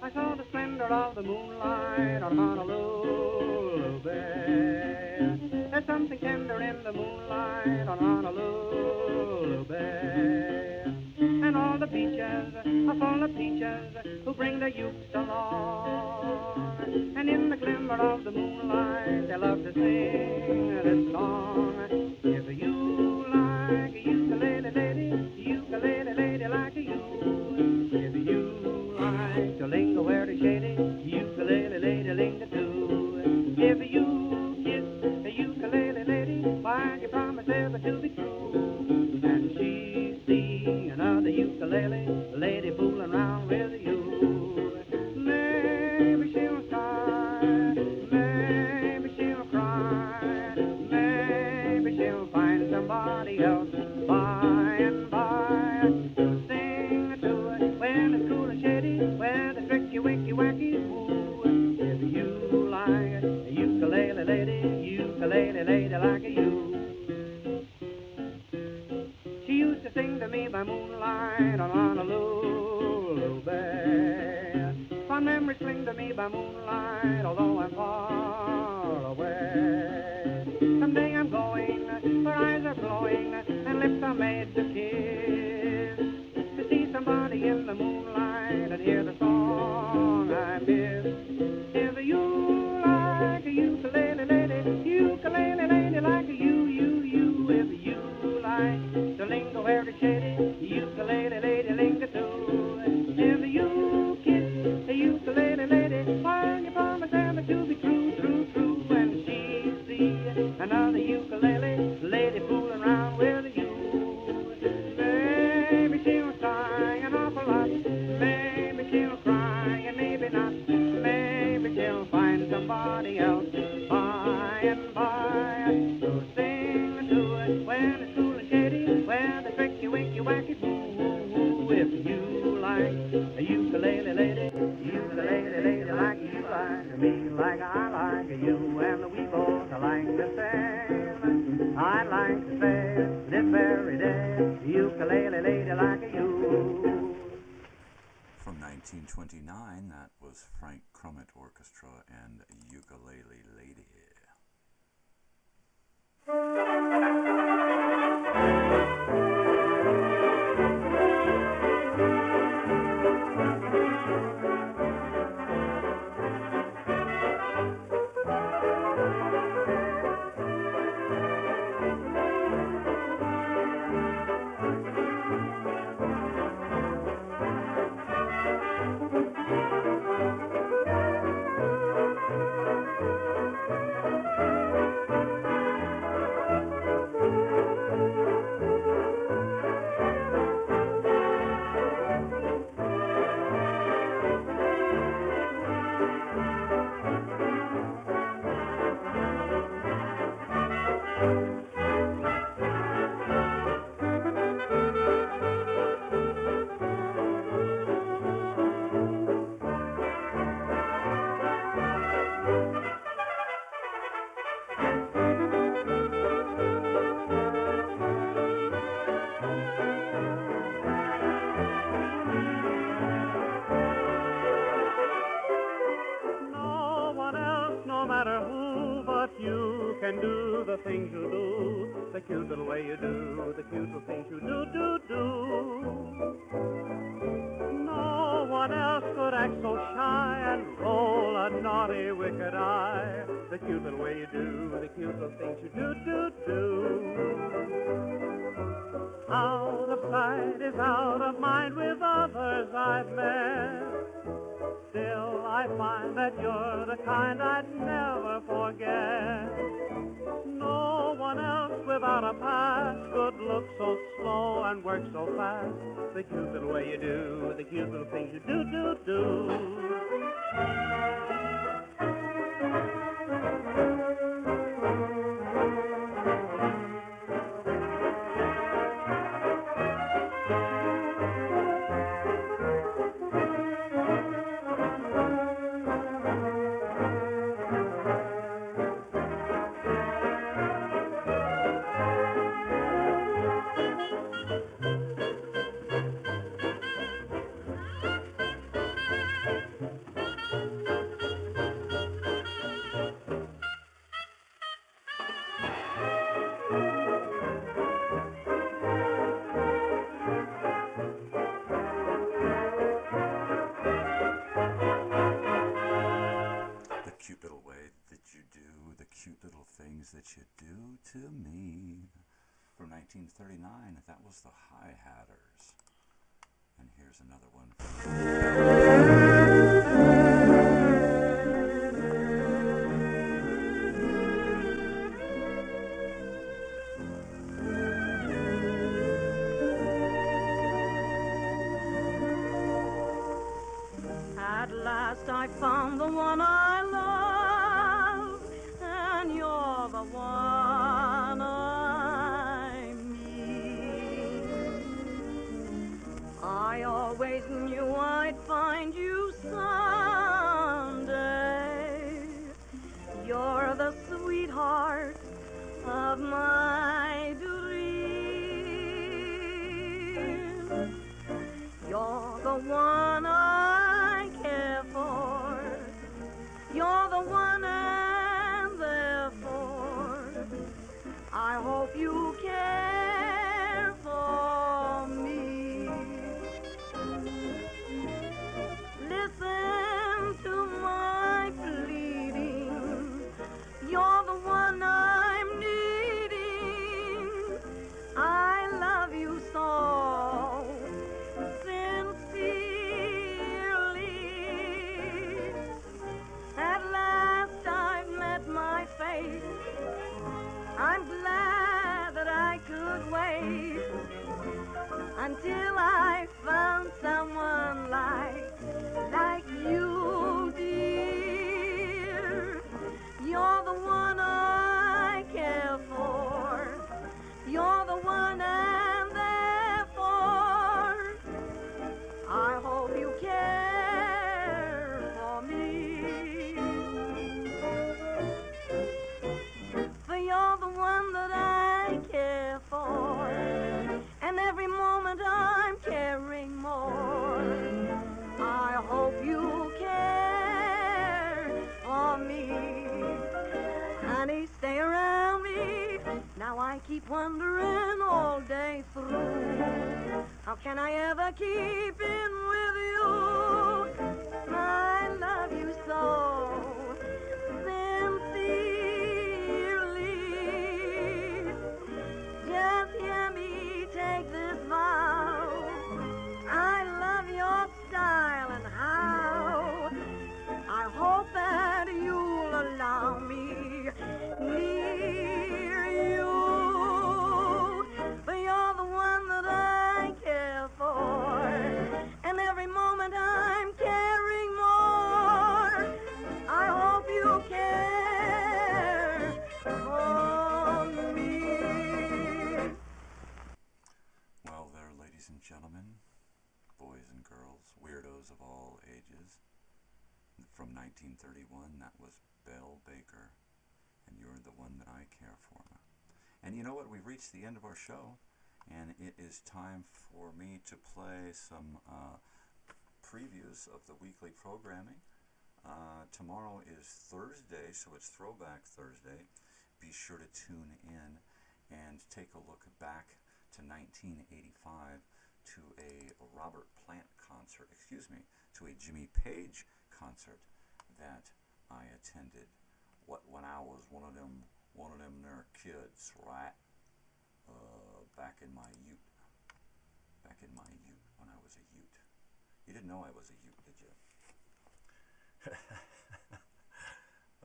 I saw the splendor of the moonlight on Honolulu Bay. There's something tender in the moonlight on Honolulu Bay. And all the beaches are full of peaches who bring their youths along. And in the glimmer of the moonlight they love to sing this song. If you like a ukulele lady like you. If you like to linger where it's shady, ukulele lady linger too. If you kiss a ukulele lady, why you promise ever to be true. And she see another ukulele lady fooling around with you. Maybe she'll sigh, maybe she'll cry, maybe she'll to me by moonlight, although I'm far away. Someday I'm going, her eyes are glowing, and lips are made to kiss. To see somebody in the moonlight and hear the song I miss. If you like a ukulele lady, like a you. If you like to linger where it's shady, ukulele lady, linger too. If you kiss a ukulele lady, why you promise ever to be true, when she see another ukulele lady fooling around with you. Maybe she'll sigh an awful lot, maybe she'll cry and maybe not, maybe she'll find somebody else by and by to sing to it when it's cool and shady, where the tricky winky wacky boo. If you like a ukulele lady like you like me, like I like you, and we both are like the same. I'd like to say this very day, ukulele lady like you. From 1929, that was Frank Crummett Orchestra and Ukulele Lady. Things you do, the cute little way you do, the cute little things you do. No one else could act so shy and roll a naughty, wicked eye. The cute little way you do, the cute little things you do. Out of sight is out of mind with others I've met. Still, I find that you're the kind I'd never forget. No one else without a past could look so slow and work so fast. The cute little way you do, the cute little things you do. That you do to me. From 1939, that was the High Hatters. And here's another one. At last I found the one I love, and you're the one I mean. I always knew I'd find you someday. You're the sweetheart of my dreams. You're the one I care for, keep wondering all day through. How can I ever keep in with you? I love you so sincerely. Just hear me take this vow. I love your style and how. I hope that you'll allow me near you. For you're the one that I care for, and every moment I'm caring more. I hope you care for me. Well, there, ladies and gentlemen, boys and girls, weirdos of all ages. From 1931, that was Belle Baker, and you're the one that I care for. And you know what? We've reached the end of our show, and it is time for me to play some previews of the weekly programming. Tomorrow is Thursday, so it's Throwback Thursday. Be sure to tune in and take a look back to 1985 to a Robert Plant concert, to a Jimmy Page concert that I attended when I was one of them there kids, right? Back in my ute. When I was a ute. You didn't know I was a ute, did you?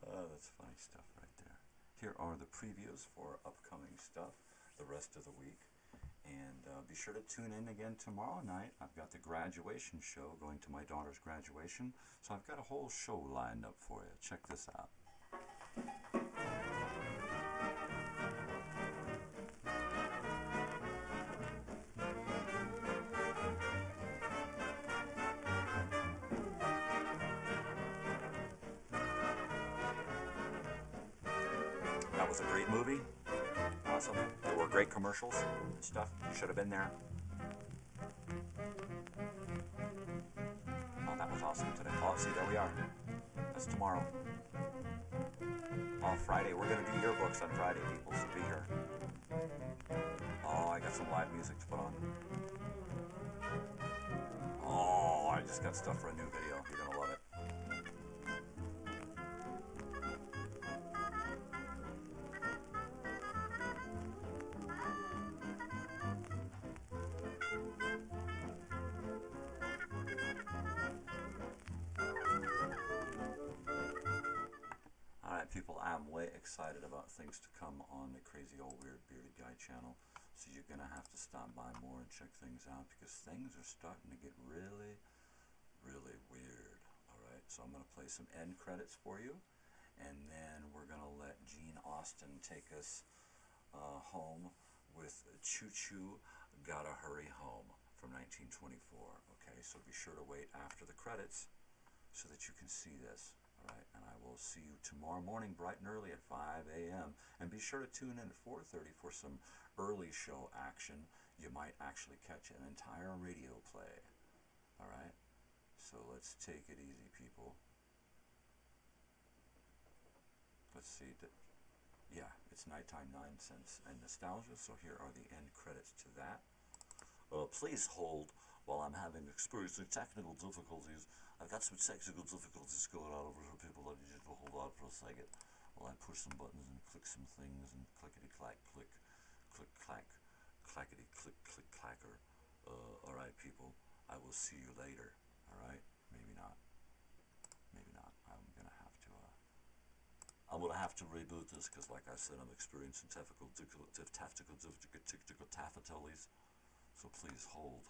Oh, that's funny stuff right there. Here are the previews for upcoming stuff the rest of the week. And be sure to tune in again tomorrow night. I've got the graduation show, going to my daughter's graduation. So I've got a whole show lined up for you. Check this out. That was a great movie. Awesome. There were great commercials and stuff. You should have been there. Oh, that was awesome today. Oh, see, there we are. That's tomorrow. Oh, Friday. We're going to do yearbooks on Friday, people, so be here. Oh, I got some live music to put on. Oh, I just got stuff for a new video. You're going to love it. People, I'm way excited about things to come on the Crazy Old Weird Bearded Guy channel, so you're going to have to stop by more and check things out, because things are starting to get really, really weird. Alright, so I'm going to play some end credits for you, and then we're going to let Gene Austin take us home with Choo Choo Gotta Hurry Home from 1924. Okay, so be sure to wait after the credits so that you can see this. Alright, and I will see you tomorrow morning bright and early at 5 a.m. And be sure to tune in at 4:30 for some early show action. You might actually catch an entire radio play. Alright, so let's take it easy, people. Let's see. Yeah, it's nighttime nonsense and nostalgia, so here are the end credits to that. Please hold while I'm experiencing technical difficulties. I've got some technical difficulties going on over here, people. I need you to hold on for a second while I push some buttons and click some things and clickety-clack, click, click-clack, clackety-click, click-clacker. Alright, people, I will see you later. Alright? Maybe not. Maybe not. I'm going to have to reboot this, because like I said, I'm experiencing technical difficulties. So please hold,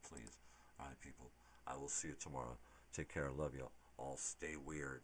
please. Alright, people, I will see you tomorrow. Take care, love you all. Stay weird.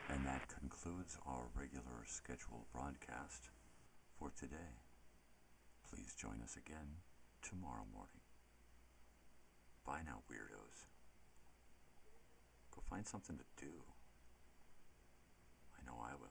And that concludes our regular scheduled broadcast for today. Please join us again tomorrow morning. Bye now, weirdos. Go find something to do. I know I will.